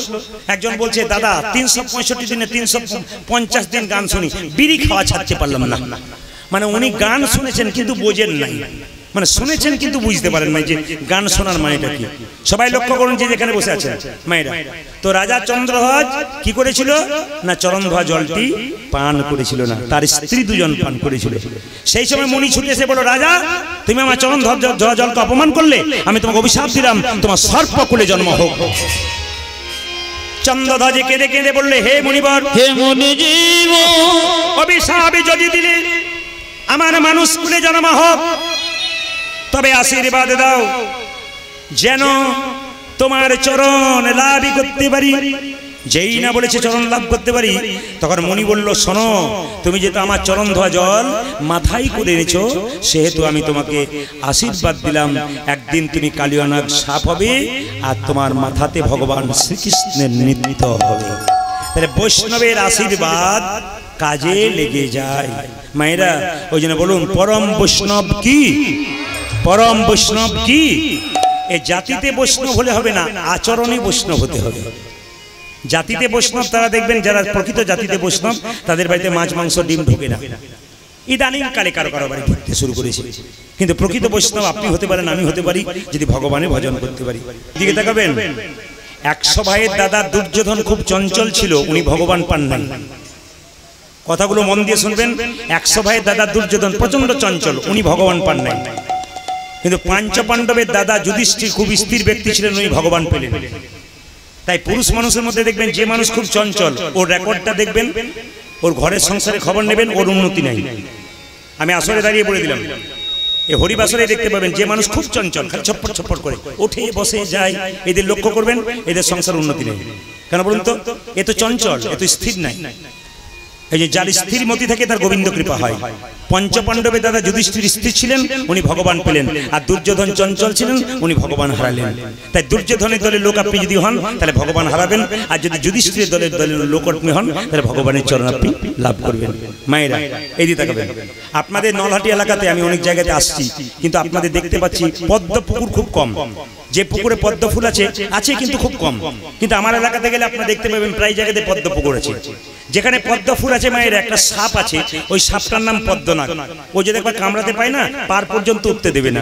একজন বলছে, দাদা 365 দিনে 350 দিন গান শুনি, বিড়ি খাওয়া ছাড়তে পারলাম না। মানে উনি গান শুনেছেন কিন্তু বোঝেন নাই, মানে শুনেছেন কিন্তু বুঝতে পারেন না যে গান শোনার মানেটা কি। সবাই লক্ষ্য করুন যে যেখানে বসে আছেন মায়েরা। তো রাজা চন্দ্রধ্বজ কি করেছিল না, চরণ ধোয়া জলটি পান করেছিল না, তার স্ত্রী দুজন পান করেছিল। সেই সময় মুনি ছুটে এসে বলল, রাজা তুমি আমার চরণ ধোয়া জলকে অপমান করলে, আমি তোমাকে অভিশাপ দিলাম, তোমার সর্পকুলে জন্ম হোক। চন্দ্রধ্বজে কেঁদে কেঁদে বললে, হে মুনিবর, হে মুনিজীব, অভিশাপ যদি দিলে আমার মানুষ কুলে জন্ম হোক, তবে আশীর্বাদ দাও যেন তোমার চরণ লাভ করতে পারি। যেই না বলেছে চরণ লাভ করতে পারি, তখন মুনি বলল, শোনো, তুমি যেহেতু আমার চরণ ধোয়া জল মাথায় করে এনেছো, সেহেতু আমি তোমাকে আশীর্বাদ দিলাম, একদিন তুমি কালিয়ানাগ সাপ হবে, আর তোমার মাথাতে ভগবান শ্রীকৃষ্ণের নৃত্য হবে। তাহলে বৈষ্ণবের আশীর্বাদ কাজে লেগে যায়। মায়েরা, ওই জন্য বলুন, পরম বৈষ্ণব কি? পরম বৈষ্ণব কি? এই জাতিতে বৈষ্ণব হলে হবে না, আচরণে বৈষ্ণব হতে হবে। জাতিতে বৈষ্ণব তারা দেখবেন, যারা প্রকৃত জাতিতে বৈষ্ণব, তাদের বাড়িতে মাছ মাংস ডিম ঢোকে না। ইদানিং কালে কারো কারো বাড়ি ঢুকতে শুরু করেছে। কিন্তু প্রকৃত বৈষ্ণব আপনি হতে পারেন, আমি হতে পারি, যদি ভগবানের ভজন করতে পারি। দিকে তাকাবেন, 100 ভাইয়ের দাদা দুর্যোধন খুব চঞ্চল ছিল, উনি ভগবান পান নাই। কথাগুলো মন দিয়ে শুনবেন। 100 ভাইয়ের দাদা দুর্যোধন প্রচন্ড চঞ্চল, উনি ভগবান পান নাই। কিন্তু পাঞ্চপাণ্ডবের দাদা যুধিষ্ঠির খুব স্থির ব্যক্তি ছিলেন, উনি ভগবান পেলেন। তাই পুরুষ মানুষের মধ্যে দেখবেন, যে মানুষ খুব চঞ্চল, ওর রেকর্ডটা দেখবেন, ওর ঘরের সংসারে খবর নেবেন, ওর উন্নতি নাই। আমি আসরে দাঁড়িয়ে বলে দিলাম, এই হরিবাসরে দেখতে পাবেন, যে মানুষ খুব চঞ্চল, খালি ছটপট ছটপট করে ওঠে বসে যায়, এদের লক্ষ্য করবেন, এদের সংসার উন্নতি নেই। কেন বলুন তো? এ তো চঞ্চল, এ তো স্থির নাই। এই যে যার স্থির মতি থাকে তার গোবিন্দ কৃপা হয়। পঞ্চপাণ্ডবের দাদা যুধিষ্ঠির স্থির ছিলেন, উনি ভগবান পেলেন, আর দুর্যোধন চঞ্চল ছিলেন, উনি ভগবান হারালেন। তাই দুর্যোধনের দলের লোক আপনি যদি হন, তাহলে ভগবান হারাবেন, আর যদি যুধিষ্ঠিরের দলের লোক আপনি হন, তাহলে ভগবানের চরণ আপনি লাভ করবেন। মায়েরা, এই দিকে তাকাবেন। আপনাদের নলহাটি এলাকাতে আমি অনেক জায়গাতে আসছি, কিন্তু আপনাদের দেখতে পাচ্ছি পদ্ম পুকুর খুব কম। যে পুকুরে পদ্ম ফুল আছে আছে কিন্তু খুব কম। কিন্তু আমার এলাকাতে গেলে আপনারা দেখতে পাবেন প্রায় জায়গাতে পদ্ম পুকুর আছে। যেখানে পদ্ম ফুল আছে মায়ের, একটা সাপ আছে, ওই সাপটার নাম পদ্মনাগ। ও যদি একবার কামড়াতে পায় না, পার পর্যন্ত উঠতে দেবে না।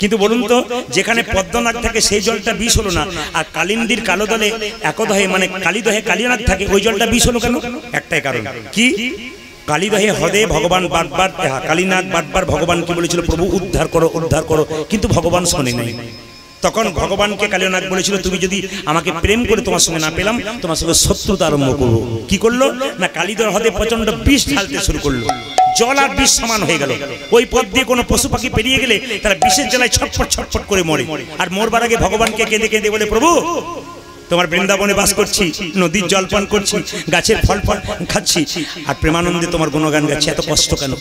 কিন্তু বলুন তো, যেখানে পদ্মনাগ থাকে সেই জলটা বিষ হলো না, আর কালিন্দির কালো দলে একদহে মানে কালীদহে কালিয়ানাগ থাকে, ওই জলটা বিষ হলো কেন? একটাই কারণ, কি? কালীদহে হদে ভগবান বারবার, কালীনাগ বারবার ভগবান কি বলেছিল, প্রভু উদ্ধার করো উদ্ধার করো, কিন্তু ভগবান শোনে নাই। তখন ভগবানকে কালিয়ানাগ বলেছিল, তুমি যদি আমাকে প্রেম করে তোমার সঙ্গে না পেলাম, তোমার সঙ্গে শত্রুতা আরম্ভ করবো। কি করলো না, কালীদহ হদে প্রচন্ড বিষ ঢালতে শুরু করলো। জল আর বিষ সমান হয়ে গেল। ওই পথ দিয়ে কোনো পশু পাখি পেরিয়ে গেলে তারা বিষের জ্বালায় ছটফট ছটফট করে মরে। আর মরবার আগে ভগবানকে কেঁদে কেঁদে বলে, প্রভু তোমার বৃন্দাবনে বাস করছি, নদীর জল পান করছি, গাছের ফল ফল খাচ্ছি, আর প্রেমানন্দে তোমার গুণগান গাচ্ছি। এত কষ্ট কেন?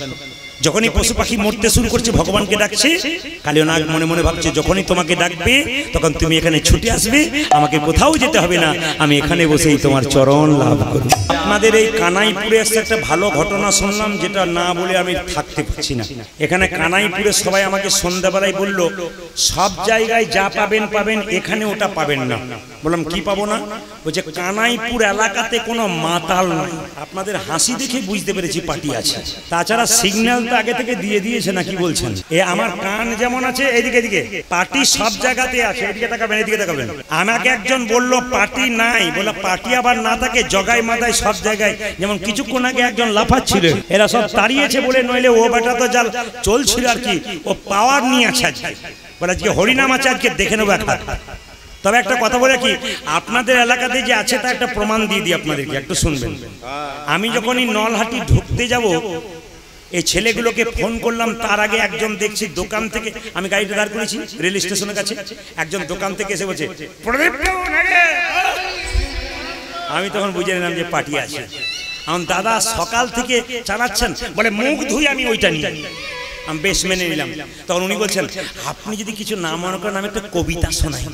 যখনই পশু পাখি মরতে শুরু করছে, ভগবানকে ডাকছে, কালিয়ানাগ মনে মনে ভাবছে যখনই তোমাকে ডাকবে তখন তুমি এখানে ছুটে আসবে, আমাকে কোথাও যেতে হবে না, আমি এখানে বসেই তোমার চরণ লাভ করব। আপনাদের এই কানাইপুরে একটা ভালো ঘটনা শুনলাম, যেটা না বলে আমি থাকতে পারছি না। এখানে কানাইপুরে সবাই আমাকে সন্ধ্যাবেলায় বলল, সব জায়গায় যা পাবেন পাবেন, এখানে ওটা পাবেন না। বললাম কি পাবো না? বলছে কানাইপুর এলাকাতে কোনো মাতাল নাই। আপনাদের হাসি দেখে বুঝতে পেরেছি পার্টি আছে, তাছাড়া সিগন্যাল তো আগে থেকে দিয়ে দিয়েছে না, কি বলছেন? এ আমার কান যেমন আছে এদিকে এদিকে, পার্টি সব জায়গাতে আছে। এদিকে তাকাবেন, এদিকে তাকাবেন। আমাকে একজন বললো পার্টি নাই, বলে পার্টি আবার না থাকে জগায় মাথায় সব জায়গায়। যেমন কিছুক্ষণ আগে একজন লাফাচ্ছিল, এরা সব তাড়িয়েছে বলে, নইলে ও বেটা তো জাল চলছিল আর কি, ও পাওয়ার নিয়ে আছে আজকে। বলে আজকে হরিনাম আছে, আজকে দেখে নেবো একটা। তবে একটা কথা বলে কি, আপনাদের এলাকাতে যে আছে তা একটা প্রমাণ দিয়ে দিই আপনাদেরকে, একটু শুনবেন। আমি যখনই নলহাটি ঢুকতে যাব, এই ছেলেগুলোকে ফোন করলাম, তার আগে একজন দেখছি দোকান থেকে, আমি গাড়িটা দাঁড় করেছি রেল স্টেশনের কাছে, একজন দোকান থেকে এসে বলছে, আমি তখন বুঝে নিলাম যে পার্টি আছে। আমার দাদা সকাল থেকে চালাচ্ছেন, বলে মুখ ধুই আমি ওইটা নিয়ে, আমি বেশ মেনে নিলাম। তখন উনি বলছেন, আপনি যদি কিছু না মনে করেন আমি একটা কবিতা শোনাই।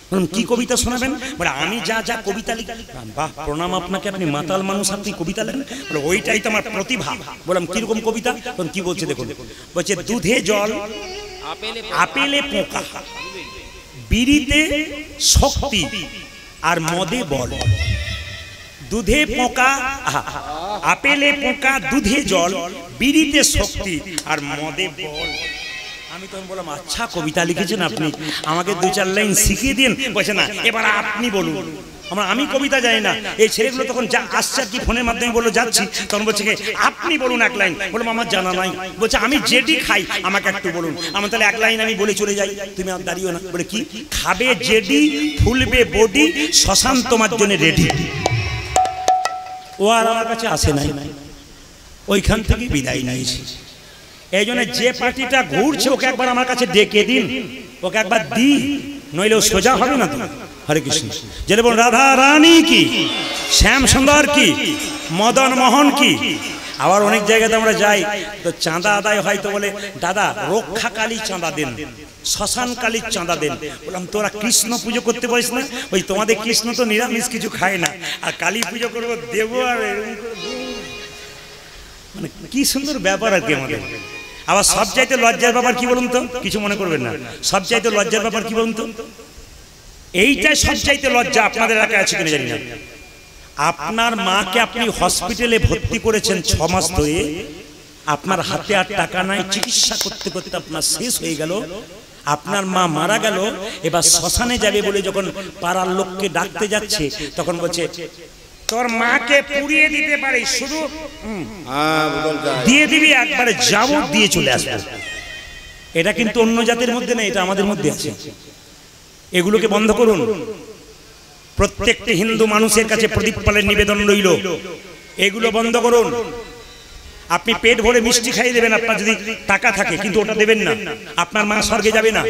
বললাম কি কবিতা শোনাবেন? বলে আমি যা যা কবিতা লিখি। বাহ, প্রণাম আপনাকে, আপনি মাতাল মানুষ, আপনি কবিতা লেখেন? বলে ওইটাই তো আমার প্রতিভা। বললাম কিরকম কবিতা? তখন কি বলছে দেখুন, বলছে দুধে জল, আপেলে পোকা, বিড়িতে শক্তি আর মদে বল। দুধে পোকা, আপেলে পোকা, দুধে জল, বিড়িতে শক্তি আর মদে বল। আমি তখন বললাম আচ্ছা কবিতা লিখেছেন আপনি, আমাকে দু চার লাইন শিখিয়ে দিন। বলছে না, এবার আপনি বলুন। আমি কবিতা জানি না। এই ছেলেগুলো তখন যা আসছে আর কি, ফোনের মাধ্যমে বললো যাচ্ছি, তখন বলছে আপনি বলুন এক লাইন। বললাম আমার জানা নাই। বলছে আমি যেটি খাই আমাকে একটু বলুন। আমার তাহলে এক লাইন আমি বলে চলে যাই, তুমি আর দাঁড়িও না। বলে কি? খাবে যেডি, ফুলবে বডি, শ্মশান তোমার জন্য রেডি। ও আর আমার কাছে আসে নাই, ওইখান থেকে বিদায় নিয়েছি। এই জন্য যে পার্টিটা ঘুরছে ওকে একবার আমার কাছে ডেকে দিন, ওকে একবার দি, নইলে ও সোজা হবে না তো। হরে কৃষ্ণ। যেটা বলুন রাধা রানী কি, শ্যাম সুন্দর কি, মদন মোহন কি। আবার অনেক জায়গাতে আমরা যাই তো চাঁদা আদায় হয়, তো বলে দাদা রক্ষা কালী চাঁদা দেন, শ্মশান কালীর চাঁদা দেন। বললাম তোরা কৃষ্ণ পুজো করতে পারিস না? ওই তোমাদের কৃষ্ণ তো নিরামিষ কিছু খায় না, আর কালী পুজো করবো দেবো, আর মানে কি সুন্দর ব্যাপার আর কি আমাদের। আবার সব চাইতে লজ্জার ব্যাপার কি বলুন তো, কিছু মনে করবেন না, সব চাইতে লজ্জার ব্যাপার কি বলুন তো, এইটাই সব চাইতে লজ্জা। আপনাদের এলাকায় আছে কিনা জানি না, আপনার মাকে আপনি হসপিটালে ভর্তি করেছেন 6 মাস ধরে, আপনার হাতে আর টাকা নাই, চিকিৎসা করতে করতে আপনার শেষ হয়ে গেল, আপনার মা মারা গেল, এবার শ্মশানে যাবে বলে যখন পাড়ার লোককে ডাকতে যাচ্ছে, তখন বলছে তোর মাকে পুড়িয়ে দিতে পারি, শুধু দিয়ে দিবি, একবারে যাবো দিয়ে চলে আসবে। এটা কিন্তু অন্য জাতির মধ্যে নেই, এটা আমাদের মধ্যে আছে। এগুলোকে বন্ধ করুন। প্রত্যেকটি হিন্দু মানুষের কাছে প্রদীপ পালের নিবেদন রইল, এগুলো বন্ধ করুন। আপনি পেট ভরে মিষ্টি খাইয়ে দেবেন আপনার যদি টাকা থাকে, কিন্তু ওটা দেবেন না, আপনার মা স্বর্গে যাবে না,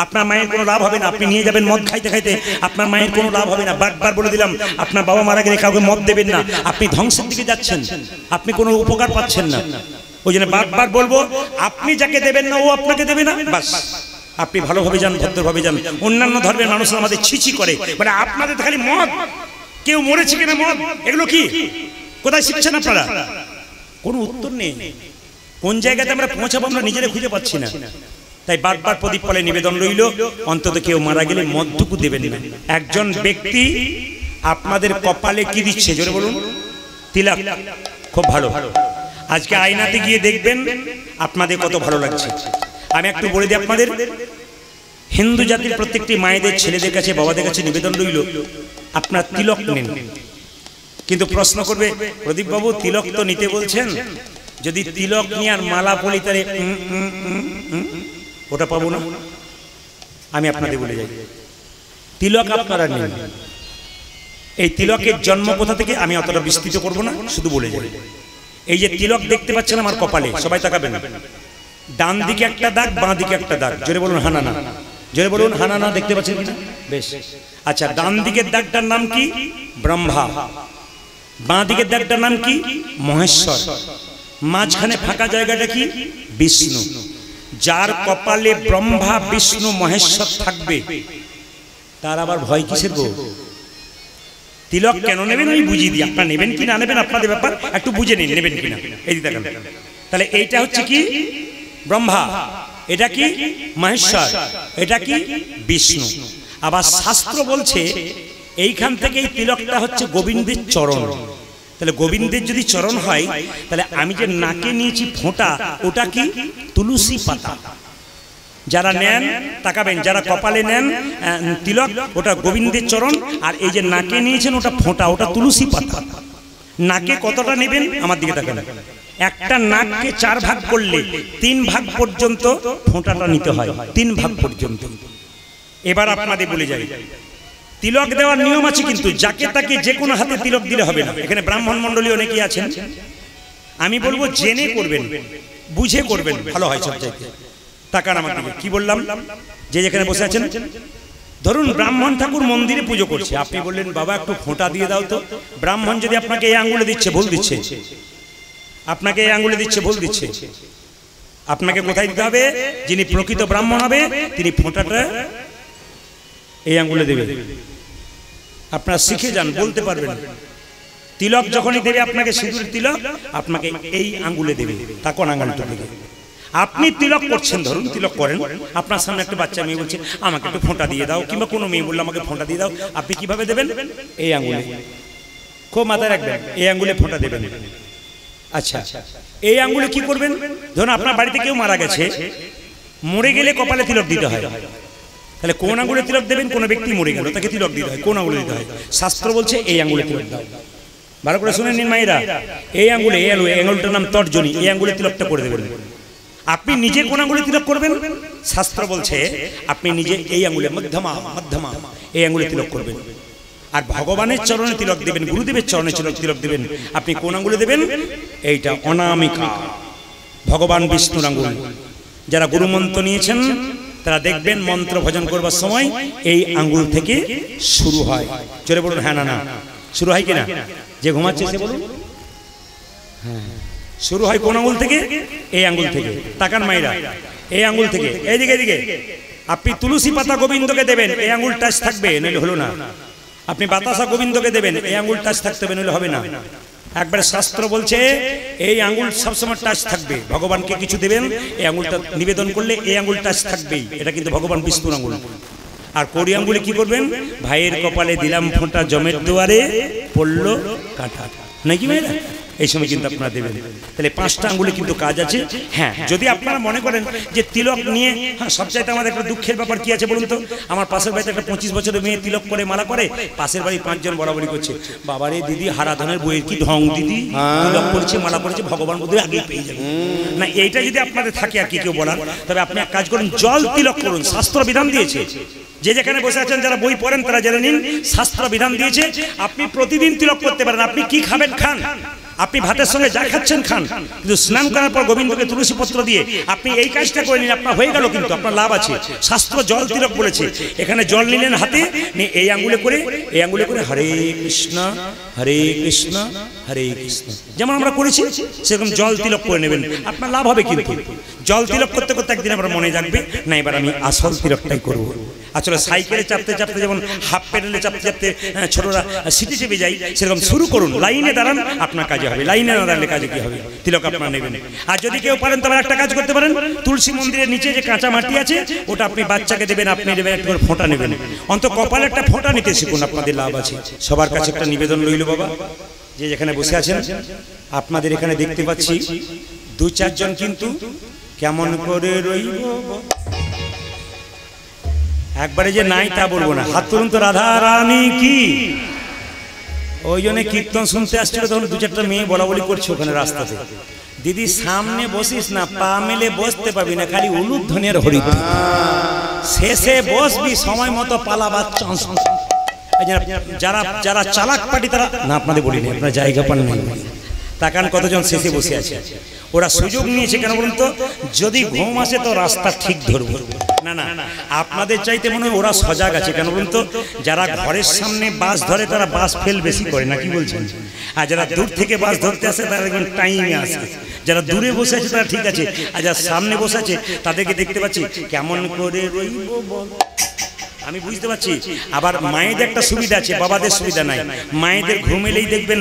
আপনার মায়ের কোনো লাভ হবে না। আপনি নিয়ে যাবেন মদ খাইতে খাইতে, আপনার মায়ের কোনো লাভ হবে না। বারবার বলে দিলাম, আপনার বাবা মারা গেলে কাউকে মদ দেবেন না, আপনি ধ্বংসের দিকে যাচ্ছেন, আপনি কোনো উপকার পাচ্ছেন না। ওই জন্য বারবার বলবো, আপনি যাকে দেবেন না ও আপনাকে দেবে না, বাস আপনি ভালোভাবে যান, ভদ্রভাবে যান। অন্যান্য ধর্মের মানুষরা আমাদের ছিছি করে, মানে আপনাদের খালি মদ, কেউ মরেছে কিনা মদ, এগুলো কি কোথায় শিখছেন আপনারা? কোনো উত্তর নেই। কোন জায়গাতে আমরা পৌঁছাবো আমরা নিজেরা খুঁজে পাচ্ছি না। তাই বারবার প্রদীপ পালে নিবেদন রইল, অন্তত কেউ মারা গেলে মদটুকু দেবেন না। একজন ব্যক্তি আপনাদের কপালে কি দিচ্ছে জোরে বলুন? তিলক। খুব ভালো। আজকে আয়নাতে গিয়ে দেখবেন আপনাদের কত ভালো লাগছে। আমি একটু বলে দিই আপনাদের, হিন্দু জাতির প্রত্যেকটি মায়েদের, ছেলেদের কাছে, বাবাদের কাছে নিবেদন রইল, আপনার তিলক নেন। কিন্তু প্রশ্ন করবে, প্রদীপ বাবু তিলক তো নিতে বলছেন, যদি তিলক নিয়ে আর মালা পলি তারে ওটা পাবো না। আমি আপনাদের বলে যাই, তিলক আপনারা নেন। এই তিলকের জন্ম কোথা থেকে আমি অতটা বিস্তৃত করবো না, শুধু বলে যাই। এই যে তিলক দেখতে পাচ্ছেন আমার কপালে, সবাই তাকাবেন, ডান দিকে একটা দাগ, বাঁ দিকে একটা দাগ। জোরে বলুন হানা না, জোরে বলুন হানা না। দেখতে পাচ্ছেন কিনা? বেশ। আচ্ছা, ডান দিকের দাগটার নাম কি? ব্রহ্মা। বাঁ দিকের দাগটার নাম কি? মহেশ্বর। মাঝখানে ফাঁকা জায়গাটা কি? বিষ্ণু। যার কপালে ব্রহ্মা বিষ্ণু মহেশ্বর থাকবে তার আবার ভয় কিসের গো? তিলক কেন নেবেন আমি বুঝিয়ে দিই, আপনারা নেবেন কি না নেবেন আপনাদের ব্যাপার, একটু বুঝে নিন নেবেন কিনা। এই দেখেন, তাহলে এইটা হচ্ছে কি? ব্রহ্মা। এটা কি? মহেশ্বর। এটা কি? বিষ্ণু। আবার শাস্ত্র বলছে এইখান থেকে এই তিলকটা হচ্ছে গোবিন্দের চরণ। তাহলে গোবিন্দের যদি চরণ হয় তাহলে আমি যে নাকে নিয়েছি ফোঁটা, ওটা কি? তুলসী পাতা। যারা নেন তাকাবেন, যারা কপালে নেন তিলক, ওটা গোবিন্দের চরণ। আর এই যে নাকে নিয়েছেন ওটা ফোঁটা, ওটা তুলসী পাতা। নাকে কতটা নেবেন আমার দিকে তাকান। একটা নাককে 4 ভাগ করলে 3 ভাগ পর্যন্ত ফোঁটাটা নিতে হয়, 3 ভাগ পর্যন্ত। এবার আপনাদের বলে যাই, তিলক দেওয়ার নিয়ম আছে, কিন্তু যাকে তাকে যে কোনো হাতে তিলক দিলে হবে না। এখানে ব্রাহ্মণ মণ্ডলী অনেকেই আছেন, আমি বলবো জেনে করবেন, বুঝে করবেন, ভালো হয় সবচাইতে। তাকান আমার দিকে, কি বললাম? যে যেখানে বসে আছেন, ধরুন ব্রাহ্মণ ঠাকুর মন্দিরে পুজো করছে, আপনি বললেন বাবা একটু ফোঁটা দিয়ে দাও তো। ব্রাহ্মণ যদি আপনাকে এই আঙ্গুলে দিচ্ছে, ভুল দিচ্ছে, আপনাকে এই আঙ্গুলে দিচ্ছে, ভুল দিচ্ছে। আপনাকে কোথায় দিতে হবে? যিনি প্রকৃত ব্রাহ্মণ হবে তিনি ফোঁটাটা এই আঙ্গুলে দেবে। আপনারা শিখে যান, বলতে পারবেন। তিলক যখনই দেবে আপনাকে, সিঁদুর তিলক আপনাকে এই আঙ্গুলে দেবে, তখন আঙ্গুলটা দেবে। আপনি তিলক করছেন, ধরুন তিলক করেন, আপনার সামনে একটা বাচ্চা মেয়ে বলছে আমাকে একটু ফোঁটা দিয়ে দাও, কিংবা কোনো মেয়ে বললো আমাকে ফোঁটা দিয়ে দাও, আপনি কিভাবে দেবেন? এই আঙ্গুলে। খুব মাথায় রাখবেন, এই আঙ্গুলে ফোঁটা দেবেন। আচ্ছা, এই আঙ্গুলে কি করবেন? ধরুন আপনার বাড়িতে কেউ মারা গেছে, মরে গেলে কপালে তিলক দিতে হয়, তাহলে কোন আঙ্গুলে তিলক দেবেন? কোন ব্যক্তি মরে গেল তাকে তিলক দিতে হয়, কোন আঙ্গুলে দিতে হয়? শাস্ত্র বলছে এই আঙ্গুলে তিলক দাও। ভালো করে শুনে নিন মায়েরা, এই আঙ্গুলে, এই আঙ্গুলটার নাম তর্জনী, এই আঙ্গুলে তিলকটা করে দেবেন। আপনি নিজে কোন আঙ্গুলে তিলক করবেন? শাস্ত্র বলছে আপনি নিজে এই আঙ্গুলে, মধ্যমা মধ্যমা, এই আঙ্গুলে তিলক করবেন। আর ভগবানের চরণে তিলক দেবেন, গুরুদেবের চরণে তিলক দেবেন। আপনি কোন আঙ্গুলে দেবেন? এইটা অনামিকা, ভগবান বিষ্ণুর আঙ্গুল। যারা গুরুমন্ত্র নিয়েছেন তারা দেখবেন মন্ত্র ভজন করবার সময় এই আঙ্গুল থেকে শুরু হয়। জোরে বলুন হ্যাঁ না না, শুরু হয় কিনা? যে ঘুমাচ্ছে সে বলুন হ্যাঁ। শুরু হয় কোন আঙ্গুল থেকে? এই আঙ্গুল থেকে। তাকান মাইরা, এই আঙ্গুল থেকে। এইদিকে এদিকে আপনি তুলসী পাতা গোবিন্দকে দেবেন, এই আঙ্গুল টাচ থাকবে, নইলে হলো না। আপনি বাতাসা গোবিন্দকে দেবেন, এই আঙ্গুল টাচ থাকতে হবে, নইলে হবে না। একবারে শাস্ত্র বলছে এই আঙ্গুল সবসময় টাচ থাকবে। ভগবানকে কিছু দেবেন, এই আঙ্গুলটা নিবেদন করলে এই আঙ্গুল টাচ থাকবেই, এটা কিন্তু ভগবান বিষ্ণুর আঙ্গুল। আর কড়ি আঙ্গুলে কি করবেন? ভাইয়ের কপালে দিলাম ফোঁটা, জমের দুয়ারে পড়লো কাঁটা, নাকি ভাইরা? এই সময় কিন্তু আপনারা দেবেন। তাহলে 5টা আঙ্গুলে কিন্তু কাজ আছে। হ্যাঁ, যদি আপনারা মনে করেন যে তিলক নিয়ে, হ্যাঁ, সবচাইতে আমাদের একটা দুঃখের ব্যাপার কি আছে বলুন তো? আমার পাশের বাড়িতে একটা 25 বছরের মেয়ে তিলক করে মালা করে, পাশের বাড়ি 5 জন বরাবরি করছে, বাবারে দিদি হারাধনের বইয়ের কি ঢং দিদি, তিলক করেছে মালা করেছে, ভগবান বোধহয় আগেই পেয়ে যাবে। না, এইটা যদি আপনাদের থাকে আর কি কেউ বলার, তবে আপনি এক কাজ করুন, জল তিলক করুন। শাস্ত্র বিধান দিয়েছে, যে যেখানে বসে আছেন যারা বই পড়েন তারা জেনে নিন, শাস্ত্র বিধান দিয়েছে আপনি প্রতিদিন তিলক করতে পারেন। আপনি কি খাবেন খান, আপনি ভাতের সঙ্গে যা খাচ্ছেন খান, কিন্তু স্নান করার পর গোবিন্দকে তুলসী পত্র দিয়ে আপনি এই কাজটা করে নিন, আপনার হয়ে গেল, কিন্তু আপনার লাভ আছে। শাস্ত্র জল তিলক বলেছে। এখানে জল নিলেন হাতে, এই আঙ্গুলে করে, এই আঙ্গুলে করে হরে কৃষ্ণ হরে কৃষ্ণ হরে কৃষ্ণ, যেমন আমরা করেছি সেরকম জল তিলক করে নেবেন, আপনার লাভ হবে। কিন্তু জল তিলক করতে করতে একদিন আমরা মনে রাখবে, না এবার আমি আসল তিলকটাই করবো। আসলে সাইকেলে চাপতে চাপতে, যেমন হাফ প্যাডেলে চাপতে চাপতে ছোটরা সিটি চেপে যায়, সেরকম শুরু করুন, লাইনে দাঁড়ান, আপনার কাজে হবে। লাইনে না দাঁড়ালে কাজে কি হবে? তিলক আপনারা নেবেন। আর যদি কেউ পারেন তবে একটা কাজ করতে পারেন, তুলসী মন্দিরের নিচে যে কাঁচা মাটি আছে ওটা আপনি বাচ্চাকে দেবেন, আপনি দেবেন, একটা করে ফোঁটা নেবেন, অন্তত কপালে একটা ফোঁটা নিতে শিখুন, আপনাদের লাভ আছে। সবার কাছে একটা নিবেদন রইল বাবা, যে যেখানে বসে আছেন আপনাদের এখানে দেখতে পাচ্ছি 2-4 জন কিন্তু কেমন করে রইব, একবারে যে নাই তা বলবো না, হাত তুলুন তো। রাধা রানী কি, ওই জন্য কীর্তন শুনতে আসছিল, তখন 2-4টা মেয়ে বলা বলি করছে ওখানে রাস্তাতে, দিদি সামনে বসিস না, পা মেলে বসতে পাবি না, খালি উলুধ্বনি আর হরিধ্বনি, শেষে বসবি সময় মতো পালাবার চান্স। যারা যারা চালাক পার্টি তারা না, আপনাদের বলিনি, আপনার জায়গা পান নেই। তাকান কতজন শেষে বসে আছে, ওরা সুযোগ নিয়েছে কেন বলুন তো? যদি ঘুম আসে তো রাস্তা ঠিক ধরবো, না না, আপনাদের চাইতে মনে হয় ওরা সজাগ আছে। কেন বলুন তো, যারা ঘরের সামনে বাস ধরে তারা বাস ফেল বেশি করে না, কি বলছেন? আর যারা দূর থেকে বাস ধরতে আসে তারা একদম টাইমে আসে। যারা দূরে বসে আছে তারা ঠিক আছে, আর যারা সামনে বসে আছে তাদেরকে দেখতে পাচ্ছি কেমন করে রইব বল। আমি বুঝতে পারছি। আবার মায়েদের একটা সুবিধা আছে, বাবাদের সুবিধা নাই। মায়েদের ঘুম এলেই দেখবেন,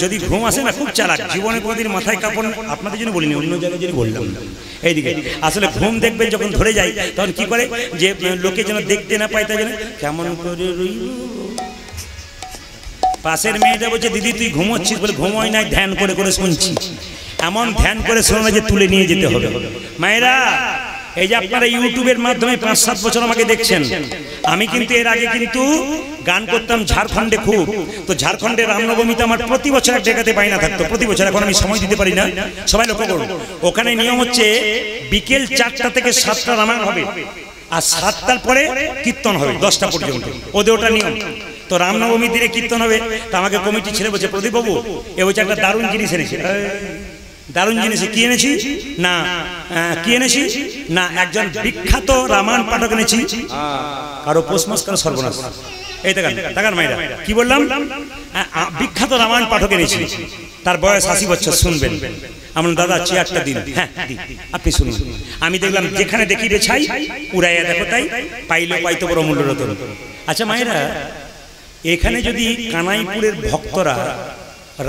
যদি ঘুম আসে না খুব চালাক, জীবনে কোনোদিন মাথায় কাপড়, আপনাদের জন্য বলিনি, অন্য জায়গায় জন্য বললাম এইদিকে। আসলে ঘুম দেখবেন যখন ধরে যায় তখন কি করে, যে লোকে যেন দেখতে না পায় তাই জন্য কেমন করে রইব। পাশের মেয়েটা বলছে দিদি তুই ঘুমোচ্ছিস, বলে ঘুমোই নাই, ধ্যান করে করে শুনছি। এমন ধ্যান করে শোনো না যে তুলে নিয়ে যেতে হবে। মায়েরা, এই যে আপনারা ইউটিউবের মাধ্যমে 5-7 বছর আমাকে দেখছেন, আমি কিন্তু এর আগে কিন্তু গান করতাম ঝাড়খণ্ডে খুব। তো ঝাড়খণ্ডে রামনবমীতে আমার প্রতি বছর এক জায়গাতে বাইনা থাকতো, প্রতি বছর। এখন আমি সময় দিতে পারি না, সবাই লক্ষ্য করুন। ওখানে নিয়ম হচ্ছে বিকেল 4টা থেকে 7টা রামায়ণ হবে, আর 7টার পরে কীর্তন হবে 10টা পর্যন্ত, ওদের ওটা নিয়ম। তো রামনবমীর দিনে কীর্তন হবে। তো আমাকে কমিটি ছেড়ে বলছে প্রদীপ বাবু এ বলছে একটা দারুণ জিনিস এনেছে। দারুণ জিনিস কি এনেছি না, কি এনেছি না, একজন বিখ্যাত রামায়ণ পাঠক এনেছি। কারো পোষমাস কারো সর্বনাশ। এই দেখান মাইরা কি বললাম, বিখ্যাত রামায়ণ পাঠক এনেছি, তার বয়স 80 বছর। শুনবেন? আমার দাদা চেয়ারটা দিন। হ্যাঁ আপনি শুনুন। আমি দেখলাম যেখানে দেখি বেছাই উড়াইয়া দেখো তাই, পাইলে পাইতো বড় মূল্য রতন। আচ্ছা মায়েরা, এখানে যদি কানাইপুরের ভক্তরা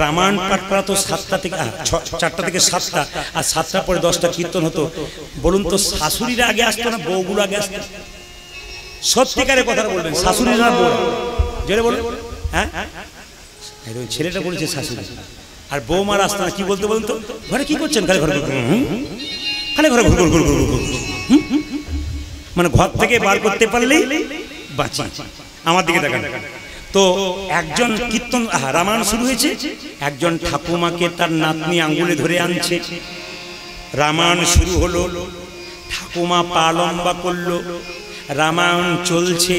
রামায়ণ পাঠ করা তো 4টা থেকে 7টা, আর 7টার পরে 10টা কীর্তন হতো, বলুন তো শাশুড়িরা আগে আসতো না বউগুলো আগে আসতো? সত্যিকারের কথা বলবেন, শাশুড়িরা বউ যেটা বলুন। হ্যাঁ ছেলেটা বলেছে শাশুড়ি, আর বৌমার আসতো না। কি বলতে বলুন তো, ঘরে কি করছেন? খালি ঘরে খালি ঘরে ঘুর ঘুর ঘুর ঘুর, মানে ঘর থেকে বার করতে পারলেই বাঁচি। আমার দিকে দেখান। তো একজন কীর্তন রামায়ণ শুরু হয়েছে, একজন ঠাকুমাকে তার নাতনি আঙ্গুলে ধরে আনছে, রামায়ণ শুরু হলো, ঠাকুমা পা লম্বা করলো, রামায়ণ চলছে,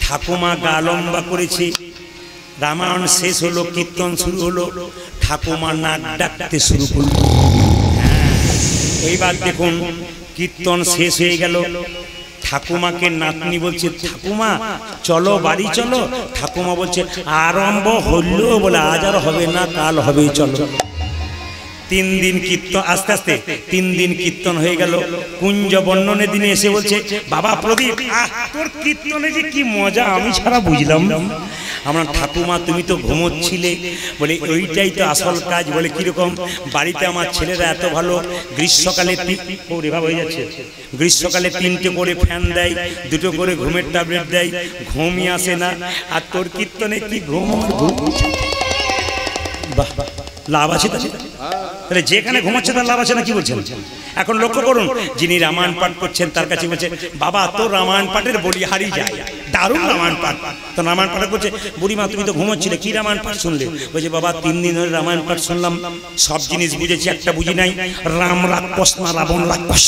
ঠাকুমা গা লম্বা করেছে, রামায়ণ শেষ হলো, কীর্তন শুরু হলো, ঠাকুমা নাক ডাকতে শুরু করলো। এইবার দেখুন কীর্তন শেষ হয়ে গেল, ঠাকুমাকে নাতনি বলছে ঠাকুমা চলো বাড়ি চলো। ঠাকুমা বলছে আরম্ভ হলো, বলে আজ আর হবে না, কাল হবে, চলো। 3 দিন কীর্তন, আস্তে আস্তে 3 দিন কীর্তন হয়ে গেল। কুঞ্জ বর্ণনের দিনে এসে বলছে বাবা প্রদীপ তোর কীর্তনে যে কি মজা, আমি সারা বুঝলাম। আমরা ঠাকুমা তুমি তো ঘুমোচ্ছিলে, বলে ওইটাই তো আসল কাজ। বলে কিরকম? বাড়িতে আমার ছেলেরা এত ভালো, গ্রীষ্মকালে হয়ে যাচ্ছে, গ্রীষ্মকালে 3টে করে ফ্যান দেয়, 2টো করে ঘুমের ট্যাবলেট দেয়, ঘুমই আসে না। আর তোর কীর্তনে কি ঘুম, বাহ লাভ আছে তাহলে, যেখানে ঘুমাচ্ছে তার লাভ আছে না, কি বলছেন? এখন লক্ষ্য করুন, যিনি রামায়ণ পাঠ করছেন তার কাছে বলছে বাবা তোর রামায়ণ পাঠের বলি হারিয়ে যায়, দারুণ রামায়ণ পাঠ। তো রামায়ণ পাঠ করছে, বুড়িমা তুমি তো ঘুমোচ্ছিলে, কি রামায়ণ পাঠ শুনলে? বলছে বাবা 3 দিন ধরে রামায়ণ পাঠ শুনলাম, সব জিনিস বুঝেছি, একটা বুঝি নাই, রাম রাক্ষস না রাবণ রাক্ষস।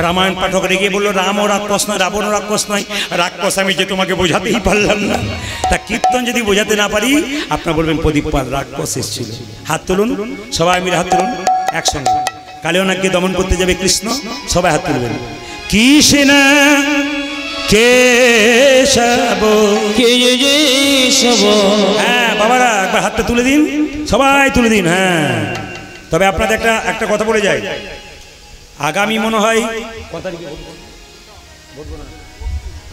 রামায়ণ পাঠক রেগে বললো রাম ও রাক্ষস নয়, রাবণ রাক্ষস নয়, রাক্ষস আমি যে তোমাকে বোঝাতেই পারলাম না। তা কীর্তন যদি বোঝাতে না পারি, আপনার বলবেন প্রদীপ পাল রাক্ষস এসেছিল। হাত তুলুন, সবাই মিলে হাত তুলুন একসঙ্গে। কালিয়ানাগকে দমন করতে যাবে কৃষ্ণ, সবাই হাত তুলবেন। কৃষ্ণ কেশব কেশব, হ্যাঁ বাবারা একবার হাতটা তুলে দিন, সবাই তুলে দিন। হ্যাঁ তবে আপনাদের একটা কথা বলে যায়, আগামী মনে হয়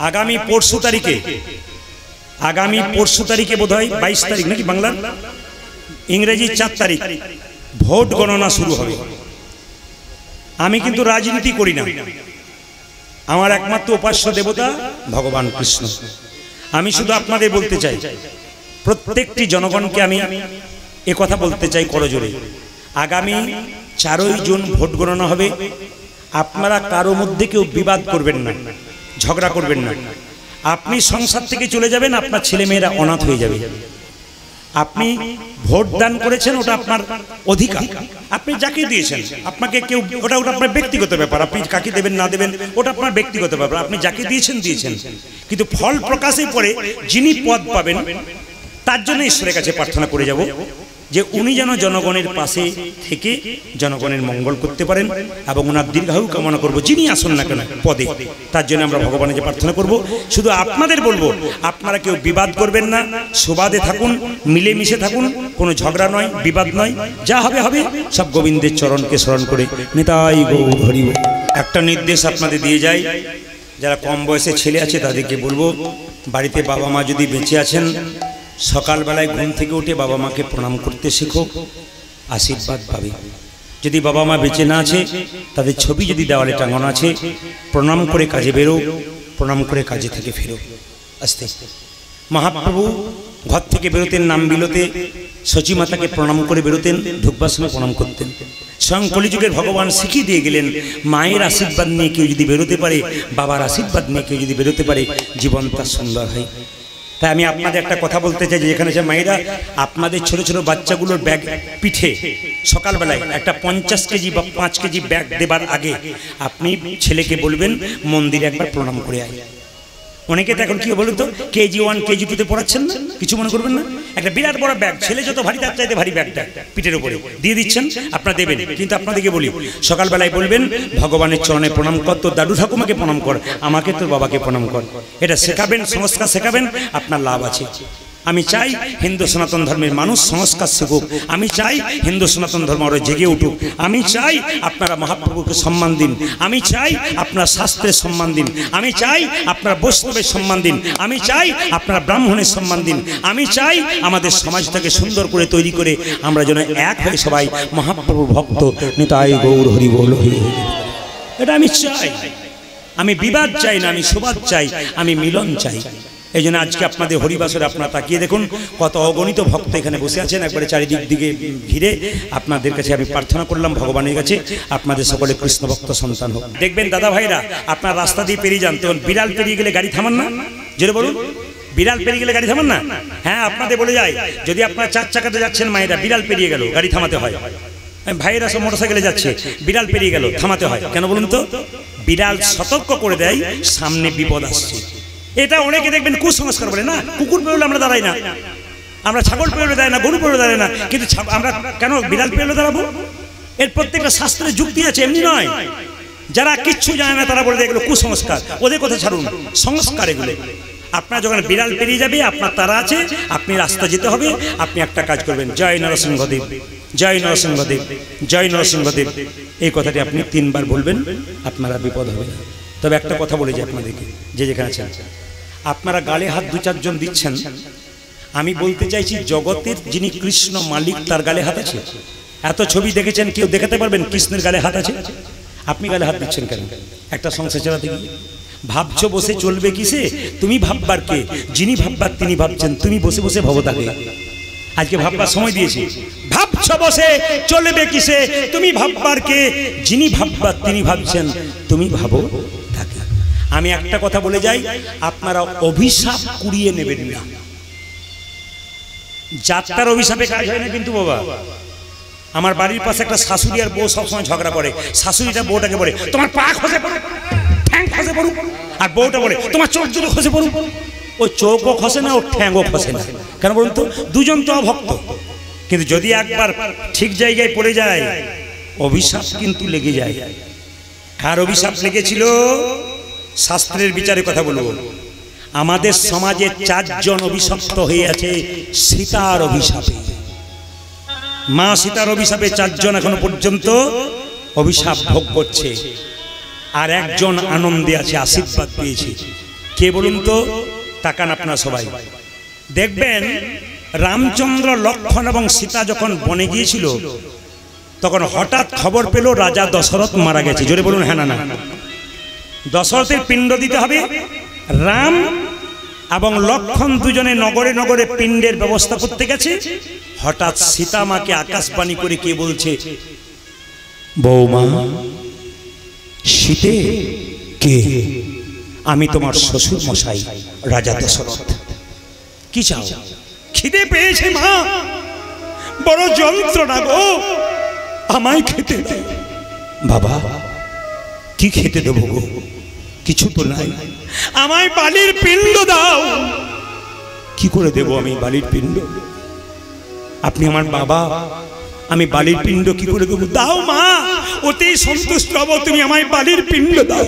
আগামী পরশু তারিখে, আগামী পরশু তারিখে বোধ হয় 22 তারিখ নাকি বাংলার, ইংরেজি 4 তারিখ ভোট গণনা শুরু হবে। আমি কিন্তু রাজনীতি করি না, আমার একমাত্র উপাস্য দেবতা ভগবান কৃষ্ণ। আমি শুধু আপনাদের বলতে চাই, প্রত্যেকটি জনগণকে আমি কথা বলতে চাই করজোরে, আগামী 4ই জুন ভোট গণনা হবে। আপনারা কারো মধ্যে কেউ বিবাদ করবেন না, ঝগড়া করবেন না। আপনি সংসার থেকে চলে যাবেন, আপনার ছেলেমেয়েরা অনাথ হয়ে যাবে। আপনি ভোট দান করেছেন, ওটা আপনার অধিকার, আপনি যাকে দিয়েছেন, আপনাকে কেউ ওটা আপনার ব্যক্তিগত ব্যাপার, আপনি কাকে দেবেন না দেবেন ওটা আপনার ব্যক্তিগত ব্যাপার, আপনি যাকে দিয়েছেন দিয়েছেন। কিন্তু ফল প্রকাশের পরে যিনি পদ পাবেন তার জন্য ঈশ্বরের কাছে প্রার্থনা করে যাব, যে উনি যেন জনগণের পাশে থেকে জনগণের মঙ্গল করতে পারেন এবং ওনার দীর্ঘায়ু কামনা করব যিনি আসুন না কেন পদে। তার জন্য আমরা ভগবানের যে প্রার্থনা করব। শুধু আপনাদের বলবো, আপনারা কেউ বিবাদ করবেন না, সুবাদে থাকুন, মিলেমিশে থাকুন, কোনো ঝগড়া নয়, বিবাদ নয়, যা হবে হবে সব গোবিন্দের চরণকে স্মরণ করে। নিতাই গৌর হরি বল। একটা নির্দেশ আপনাদের দিয়ে যাই, যারা কম বয়সে ছেলে আছে তাদেরকে বলবো, বাড়িতে বাবা মা যদি বেঁচে আছেন, সকালবেলায় ঘুম থেকে উঠে বাবা মাকে প্রণাম করতে শেখো, আশীর্বাদ পাবে। যদি বাবা মা বেঁচে না আছে, তাদের ছবি যদি দেওয়ালে টাঙানো আছে, প্রণাম করে কাজে বেরো, প্রণাম করে কাজে থেকে ফেরো। আস্তে আস্তে মহাপ্রভু ঘর থেকে বেরোতেন, নাম বিলোতে সচী মাতাকে প্রণাম করে বেরোতেন, ঢুকবার সময় প্রণাম করতেন। স্বয়ং কলিযুগের ভগবান শিখিয়ে দিয়ে গেলেন, মায়ের আশীর্বাদ নিয়ে কেউ যদি বেরোতে পারে, বাবার আশীর্বাদ নিয়ে কেউ যদি বেরোতে পারে, জীবন তার সুন্দর হয়। তাই আমি আপনাদের একটা কথা বলতে চাই, যে যেখানে যে মায়েরা আপনাদের ছোট ছোট বাচ্চাগুলোর ব্যাগ পিঠে সকালবেলায় একটা 50 কেজি বা 5 কেজি ব্যাগ দেবার আগে আপনি ছেলেকে বলবেন মন্দিরে একবার প্রণাম করে আয়। অনেকে তো এখন কি বলুন তো, কেজি 1 কেজি 2 তে পড়াচ্ছেন না, কিছু মনে করবেন না, একটা বিরাট বড় ব্যাগ, ছেলে যত ভারী তার চাইতে ভারী ব্যাগটা পিঠের উপরে দিয়ে দিচ্ছেন, আপনারা দেবেন। কিন্তু আপনাদেরকে বলি, সকালবেলায় বলবেন ভগবানের চরণে প্রণাম কর, তোর দাদু ঠাকুমাকে প্রণাম কর, আমাকে তোর বাবাকে প্রণাম কর। এটা শেখাবেন, সংস্কার শেখাবেন, আপনার লাভ আছে। আমি চাই হিন্দু সনাতন ধর্মের মানুষ সংস্কার শিখুক, আমি চাই হিন্দু সনাতন ধর্ম আরো জেগে উঠুক, আমি চাই আপনারা মহাপ্রভুকে সম্মান দিন, আমি চাই আপনারা শাস্ত্রের সম্মান দিন, আমি চাই আপনারা বৈষ্ণবের সম্মান দিন, আমি চাই আপনারা ব্রাহ্মণের সম্মান দিন, আমি চাই আমাদের সমাজটাকে সুন্দর করে তৈরি করে আমরা যেন এক হয়ে সবাই মহাপ্রভুর ভক্ত নিতাই গৌর হরি বল। এটা আমি চাই। আমি বিবাদ চাই না, আমি সুবাদ চাই, আমি মিলন চাই। এই জন্য আজকে আপনাদের হরিবাসরে আপনারা তাকিয়ে দেখুন, কত অগণিত ভক্ত এখানে বসে আছেন, একবারে চারিদিক দিকে ঘিরে। আপনাদের কাছে আমি প্রার্থনা করলাম ভগবানের কাছে, আপনাদের সকলে কৃষ্ণ ভক্ত সন্তান হোক। দেখবেন দাদা ভাইরা, আপনার রাস্তা দিয়ে পেরিয়ে যান, তখন বিড়াল পেরিয়ে গেলে গাড়ি থামান না, জোরে বলুন, বিড়াল পেরিয়ে গেলে গাড়ি থামান না? হ্যাঁ, আপনাদের বলে যায়, যদি আপনারা 4 চাকাতে যাচ্ছেন, মায়েরা বিড়াল পেরিয়ে গেল গাড়ি থামাতে হয়। ভাইয়েরা সব মোটরসাইকেলে যাচ্ছে, বিড়াল পেরিয়ে গেল থামাতে হয়। কেন বলুন তো? বিড়াল সতর্ক করে দেয় সামনে বিপদ আসছে। এটা অনেকে দেখবেন কুসংস্কার বলে, না কুকুর পেরোলে আমরা দাঁড়াই না, আমরা ছাগল পেরোলে দাঁড়াই না, গরু পেরোলে দাঁড়াই না, কিন্তু আমরা কেন বিড়াল পেরোলে দাঁড়াবো? এর প্রত্যেকটা শাস্ত্রের যুক্তি আছে, এমনি নয়। যারা কিচ্ছু জানে না তারা বলে দেয় এগুলো কুসংস্কার, ওদের কথা ছাড়ুন, সংস্কার এগুলো। আপনার যখন বিড়াল পেরিয়ে যাবে, আপনার তারা আছে, আপনি রাস্তা যেতে হবে, আপনি একটা কাজ করবেন, জয় নরসিংহদেব, জয় নরসিংহদেব, জয় নরসিংহদেব, এই কথাটি আপনি 3 বার বলবেন, আপনারা বিপদ হবে না। তবে একটা কথা বলে যাই আপনাদেরকে, যে যেখানে আছেন, আপনারা গালে হাত 2-4 জন দিচ্ছেন, আমি বলতে চাইছি জগতের যিনি কৃষ্ণ মালিক তার গালে হাত আছে? এত ছবি দেখেছেন, কেউ দেখাতে পারবেন কৃষ্ণের গালে হাত আছে? আপনি গালে হাত দিচ্ছেন কেন? একটা সংসার চালাতে গিয়ে ভাবছো বসে চলবে কিসে? তুমি ভাববার কে? যিনি ভাববার তিনি ভাবছেন, তুমি বসে বসে ভাবো তাকে। আজকে ভাববার সময় দিয়েছি, ভাবছো বসে চলবে কিসে? তুমি ভাববার কে? যিনি ভাববার তিনি ভাবছেন, তুমি ভাবো তাকে। আমি একটা কথা বলে যাই, আপনারা অভিশাপ কুড়িয়ে নেবেন না। যাত্রার অভিশাপে কাজ হয় না কিন্তু বাবা। আমার বাড়ির পাশে একটা শাশুড়ি আর বউ সবসময় ঝগড়া করে। শাশুড়িটা বউটাকে বলে তোমার পা খসে পড়ুক, ঠ্যাং খসে পড়ুক, আর বউটা বলে তোমার চোখ দুটো খসে পড়ুক। ওই চোখও খসে না, ওর ঠ্যাংও খসে না। কেন বলুন তো? দুজন তো অভক্ত। কিন্তু যদি একবার ঠিক জায়গায় পড়ে যায়, অভিশাপ কিন্তু লেগে যায়। কার অভিশাপ লেগেছিল? শাস্ত্রের বিচারে কথা বলবো, আমাদের সমাজে 4 জন অভিশপ্ত হয়ে আছে সীতার অভিশাপে। মা সীতার অভিশাপে 4 জন এখনো পর্যন্ত অভিশাপ ভোগ করছে, আর একজন আনন্দে আছে, আশীর্বাদ পেয়েছে। কে বলুন তো? তাকান আপনারা সবাই, দেখবেন রামচন্দ্র, লক্ষ্মণ এবং সীতা যখন বনে গিয়েছিল, তখন হঠাৎ খবর পেল রাজা দশরথ মারা গেছে। জোরে বলুন হ্যাঁ না না? দশরথের পিণ্ড দিতে হবে। রাম এবং লক্ষ্মণ দুজনে নগরে নগরে পিণ্ডের ব্যবস্থা করতে গেছে। হঠাৎ সীতা মাকে আকাশবাণী করে কে বলছে, বৌমা সীতে কে? আমি তোমার শ্বশুর মশাই রাজা দশরথ। কি চাও? খিদে পেয়েছে মা, বড় যন্ত্রণা গো, আমায় খেতে দে। বাবা কি খেতে দেবো গো? কিছু তো নাই, আমায় বালির পিণ্ড দাও। কি করে দেব আমি বালির পিণ্ড? আপনি আমার বাবা, আমি বালির পিণ্ড কি করে দেবো? দাও মা, ওতেই সন্তুষ্ট হব, তুমি আমায় বালির পিণ্ড দাও।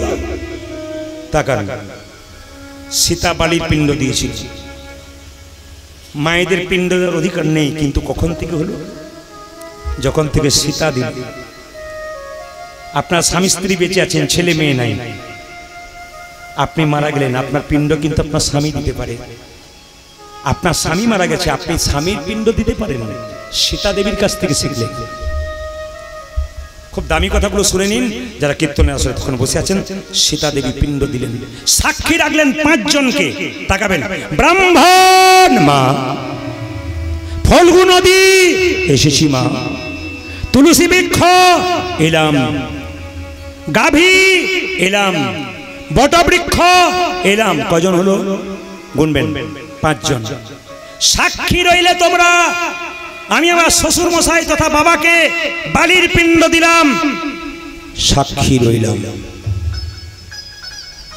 তাকান, সীতা বালির পিণ্ড দিয়েছিল। মায়েদের পিণ্ড দেওয়ার অধিকার নেই, কিন্তু কখন থেকে হলো? যখন থেকে সীতা দিল। আপনার স্বামী স্ত্রী বেঁচে আছেন, ছেলে মেয়ে নাই, আপনি মারা গেলেন, আপনার পিণ্ড কিন্তু আপনার স্বামী দিতে পারে। আপনার স্বামী মারা গেছে, আপনি স্বামীর পিণ্ড দিতে পারেন। সীতা দেবীর কাছ থেকে শিখলেন। খুব দামি কথাগুলো শুনে নিন যারা কীর্তনে আসলে তখন বসে আছেন। সীতা দেবী পিণ্ড দিলেন, সাক্ষী রাখলেন 5 জনকে। তাকাবেন, ব্রাহ্মণ মা, ফল্গু নদী এসেছি মা, তুলসী বৃক্ষ এলাম, গাভী এলাম, বটবৃক্ষ এলাম। কজন হলো? গুনবেন, 5 জন। সাক্ষী রইলে তোমরা, আমি আমার শ্বশুর মশাই তথা বাবাকে বালির পিণ্ড দিলাম, সাক্ষী রইলাম।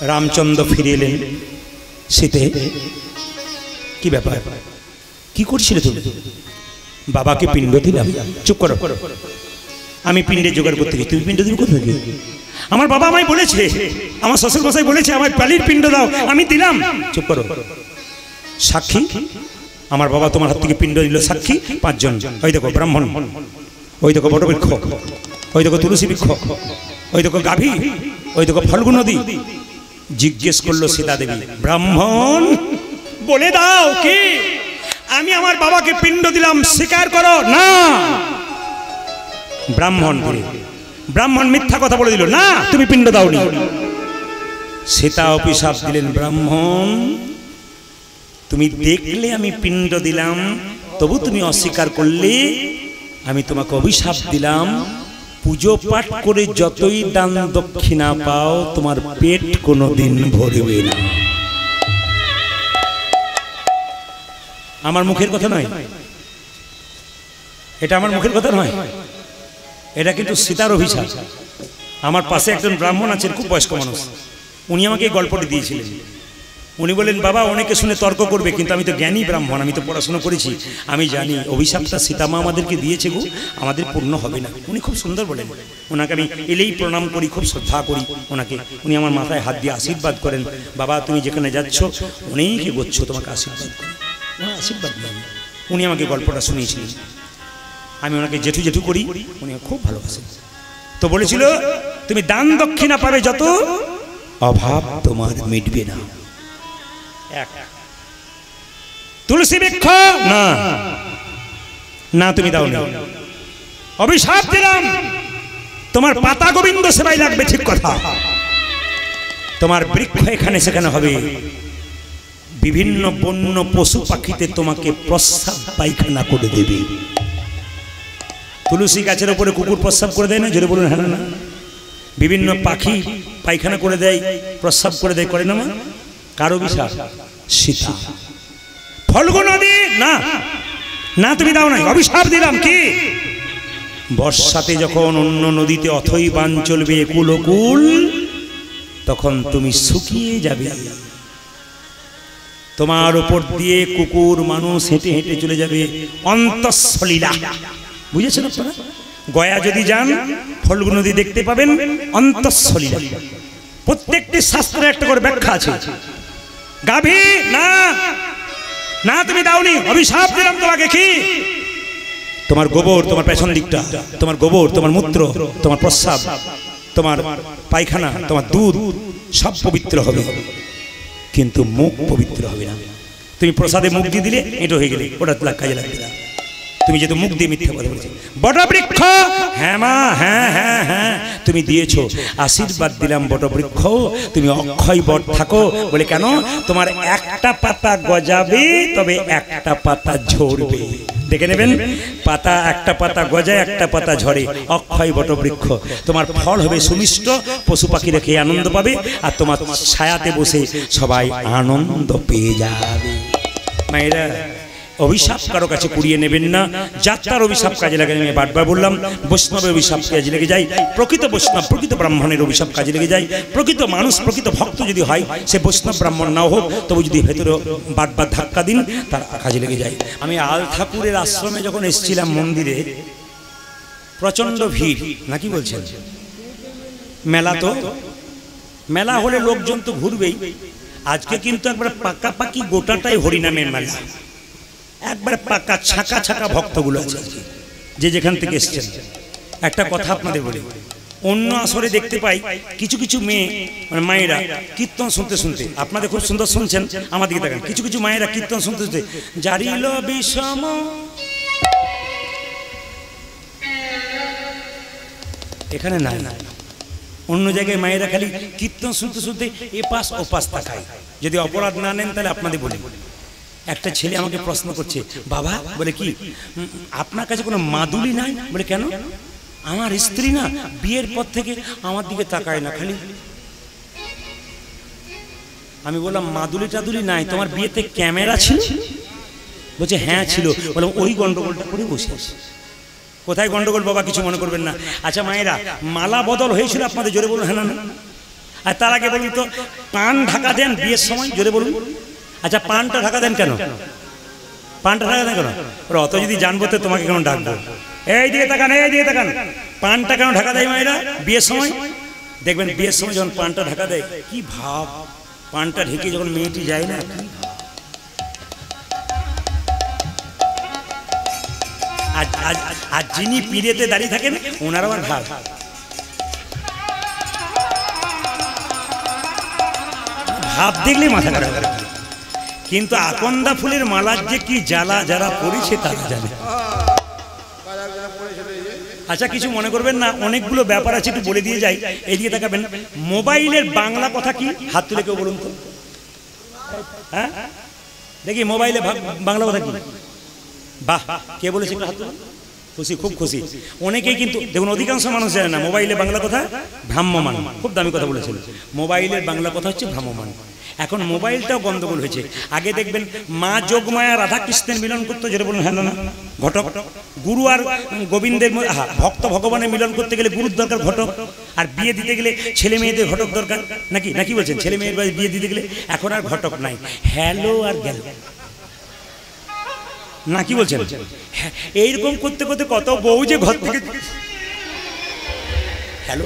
রামচন্দ্র ফিরে এলেন। সীতে, কি ব্যাপার, কি করছিলে তুমি? বাবাকে পিণ্ড দিলাম। চুপ করো, আমি পিণ্ডে জোগাড় করতে গেছি, তুমি পিণ্ড দিবি কোথা থেকে? আমার বাবা আমায় বলেছে, আমার শ্বশুর মশাই বলেছে আমায় বালির পিণ্ড দাও, আমি দিলাম। চুপ করো। সাক্ষী, আমার বাবা তোমার হাত থেকে পিণ্ড দিল, সাক্ষী 5 জন। ওই দেখো ব্রাহ্মণ, ওই দেখো বটবৃক্ষ, ওই দেখো তুলসী বৃক্ষ, ওই দেখো গাভী, ওই দেখো ফল্গু নদী। জিজ্ঞেস করলো সীতা দেবী, ব্রাহ্মণ বলে দাও কি আমি আমার বাবাকে পিণ্ড দিলাম, স্বীকার করো। না। ব্রাহ্মণ মিথ্যা কথা বলে দিল, না তুমি পিণ্ড দাওনি। সীতা অভিশাপ দিলেন, ব্রাহ্মণ তুমি দেখলে আমি পিণ্ড দিলাম, তবু তুমি অস্বীকার করলে, আমি তোমাকে অভিশাপ দিলাম, পুজো পাঠ করে যতই দান দক্ষিণা পাও তোমার পেট কোনোদিন ভরবে না। আমার মুখের কথা নয়, এটা আমার মুখের কথা নয়, এটা কিন্তু সীতার অভিশাপ। আমার পাশে একজন ব্রাহ্মণ আছেন, খুব বয়স্ক মানুষ, উনি আমাকে এই গল্পটি দিয়েছিলেন। উনি বলেন, বাবা অনেকে শুনে তর্ক করবে, কিন্তু আমি তো জ্ঞানী ব্রাহ্মণ, আমি তো পড়াশোনা করেছি, আমি জানি অভিশাপটা সীতামা আমাদেরকে দিয়েছে গো, আমাদের পূর্ণ হবে না। উনি খুব সুন্দর বলেন, ওনাকে আমি এলেই প্রণাম করি, খুব শ্রদ্ধা করি ওনাকে। উনি আমার মাথায় হাত দিয়ে আশীর্বাদ করেন, বাবা তুমি যেখানে যাচ্ছ অনেক এগোচ্ছ, তোমাকে আশীর্বাদ করি। আশীর্বাদ নেন। উনি আমাকে গল্পটা শুনিয়েছিলেন, আমি ওনাকে জেঠু জেঠু করি, উনি খুব ভালোবাসেন। তো বলেছিল, তুমি দান দক্ষিণা পাবে যত, অভাব তোমার মিটবে না। তুলসী বৃক্ষ না, না তুমি দাও না, অভিশাপ দিলাম, তোমার পাতা গোবিন্দ সেবাই লাগবে, ঠিক কথা। তোমার বৃক্ষ এখানে সেখানে হবে, বিভিন্ন বন্য পশু পাখিতে তোমাকে প্রস্রাব পায়খানা করে দেবে। তুলসী গাছের উপরে কুকুর প্রস্রাব করে দেয় না? জোরে বলুন হ্যাঁ না? বিভিন্ন পাখি পায়খানা করে দেয়, প্রস্রাব করে দেয়, করে না? কারো অভিশাপ? সীতা। ফল্গু নদী না, না তুমি দাও নাই, অভিশাপ দিলাম। কি? বর্ষাতে যখন অন্য নদীতে অথই বান চলবে একুল ওকুল, তখন তুমি শুকিয়ে যাবে, তোমার উপর দিয়ে কুকুর মানুষ হেঁটে হেঁটে চলে যাবে। অন্তঃসলীলা, বুঝেছেন আপনারা? গয়া যদি যান ফল্গু নদী দেখতে পাবেন, অন্তঃসলীলা। প্রত্যেকটি শাস্ত্রে একটা করে ব্যাখ্যা আছে। গাভী না, না তুমি দাওনি, অভিশাপ দিলাম তোমাকে। কি? তোমার গোবর, তোমার পেছন দিকটা, তোমার গোবর, তোমার মূত্র, তোমার প্রস্রাব, তোমার পায়খানা, তোমার দুধ সব পবিত্র হবে, কিন্তু মুখ পবিত্র হবে না। তুমি প্রসাদে মুখ দিয়ে দিলে এটা হয়ে গেলে, ওটা কাজে লাগবে না। তুমি যেহেতু মুখ দিয়ে মিথ্যা কথা বলেছো। বটবৃক্ষ, হ্যাঁ মা, হ্যাঁ হ্যাঁ হ্যাঁ তুমি দিয়েছো, আশীর্বাদ দিলাম বটবৃক্ষ, তুমি অক্ষয় বট থাকো। বলে কেন? তোমার একটা পাতা গজাবে, তবে একটা পাতা ঝরবে। দেখে নেবেন, পাতা একটা পাতা গজায়, একটা পাতা ঝরে। অক্ষয় বটবৃক্ষ, তোমার ফল হবে সুমিষ্ট, পশু পাখিরা খেয়ে আনন্দ পাবে, আর তোমার ছায়াতে বসে সবাই আনন্দ পেয়ে যাবে। মায়েরা, অভিশাপ কারো কাছে কুড়িয়ে নেবেন না। যাত্রার অভিশাপ কাজে লাগে, আমি বারবার বললাম। বৈষ্ণবের অভিশাপ কাজে লেগে যায়, প্রকৃত বৈষ্ণব প্রকৃত ব্রাহ্মণের অভিশাপ কাজে লেগে যায়। প্রকৃত মানুষ প্রকৃত ভক্ত যদি হয়, সে বৈষ্ণব ব্রাহ্মণ নাও হোক, তবু যদি ভেতরে বারবার ধাক্কা দিন, তার কাজে লেগে যায়। আমি আল ঠাকুরের আশ্রমে যখন এসেছিলাম মন্দিরে, প্রচন্ড ভিড়, নাকি বলছেন? মেলা তো মেলা হলে লোকজন তো ঘুরবেই। আজকে কিন্তু একবার পাকাপাকি গোটাটাই হরিনামের মেলা, একবার পাকা ছাকা ছাকা ভক্তগুলো আছে যে যেখান থেকে এসছেন। একটা কথা আপনাদের বলি, অন্য আসরে দেখতে পাই কিছু কিছু মেয়ে মানে মায়েরা কীর্তন শুনতে শুনতে, আপনাদের খুব সুন্দর শুনছেন, আমার দিকে দেখেন, কিছু কিছু মায়েরা কীর্তন শুনতে শুনতে জারিল বিষম, এখানে নাই। অন্য জায়গায় মায়েরা খালি কীর্তন শুনতে শুনতে এপাশ ওপাশ তাকায়। যদি অপরাধ না নেন তাহলে আপনাদের বলি, একটা ছেলে আমাকে প্রশ্ন করছে, বাবা বলে কি আপনার কাছে কোনো মাদুলি নাই? বলে কেন? আমার স্ত্রী না বিয়ের পর থেকে আমার দিকে তাকায় না খালি। আমি বললাম মাদুলি টাদুলি নাই, তোমার বিয়েতে ক্যামেরা ছিল? বলছে হ্যাঁ ছিল। বললাম ওই গন্ডগোলটা করে বসে আছে। কোথায় গন্ডগোল বাবা, কিছু মনে করবেন না। আচ্ছা মায়েরা, মালা বদল হয়েছিল আপনাদের? জোরে বলুন হ্যাঁ না। আর তার আগে বলুন তো, পান ঢাকা দেন বিয়ের সময়? জোরে বলুন। আচ্ছা পানটা ঢাকা দেন কেন? পানটা ঢাকা দেন কেন? অত যদি জানবো তো তোমাকে কেন ডাকবো? এই দিকে তাকান, এই দিকে তাকান। পানটা কেন ঢাকা দেয় মায়েরা বিয়ের সময়? দেখবেন বিয়ের সময় যখন পানটা ঢাকা দেয়, কি ভাব, পানটা ঢেকে যখন মেয়েটি যায় না, আর যিনি পিড়েতে দাঁড়িয়ে থাকেন ওনার আবার ভাব। ভাব দেখলে মাথা খারাপ। কিন্তু আকন্দা ফুলের মালার যে কি জ্বালা যারা পড়েছে তারা জানে। আচ্ছা কিছু মনে করবেন না, অনেকগুলো ব্যাপার আছে, একটু বলে দিয়ে যাই। এদিকে তাকাবেন, মোবাইলের বাংলা কথা কি? হাত তুলে কেউ বলুন তো। হ্যাঁ দেখি মোবাইলে বাংলা কথা কি? বাহ, কে বলেছে একটু হাত তুলুন। খুশি, খুব খুশি। অনেকেই কিন্তু দেখুন, অধিকাংশ মানুষ জানে না মোবাইলে বাংলা কথা ভ্রাম্যমান। খুব দামি কথা বলেছিল, মোবাইলের বাংলা কথা হচ্ছে ভ্রাম্যমান। এখন মোবাইলটাও গন্ডগোল হয়েছে। আগে দেখবেন মা যোগমায়া রাধা কৃষ্ণের মিলন করতে, যেটা বলুন হ্যাঁ না, ঘটক। গুরু আর গোবিন্দের ভক্ত ভগবানের মিলন করতে গেলে গুরুর দরকার, ঘটক। আর বিয়ে দিতে গেলে ছেলে মেয়েদের ঘটক দরকার, নাকি নাকি বলছেন? ছেলে মেয়ের বিয়ে দিতে গেলে এখন আর ঘটক নাই, হ্যালো আর গেল, নাকি বলছেন? এইরকম করতে করতে কত বউ যে ঘর থেকে হ্যালো।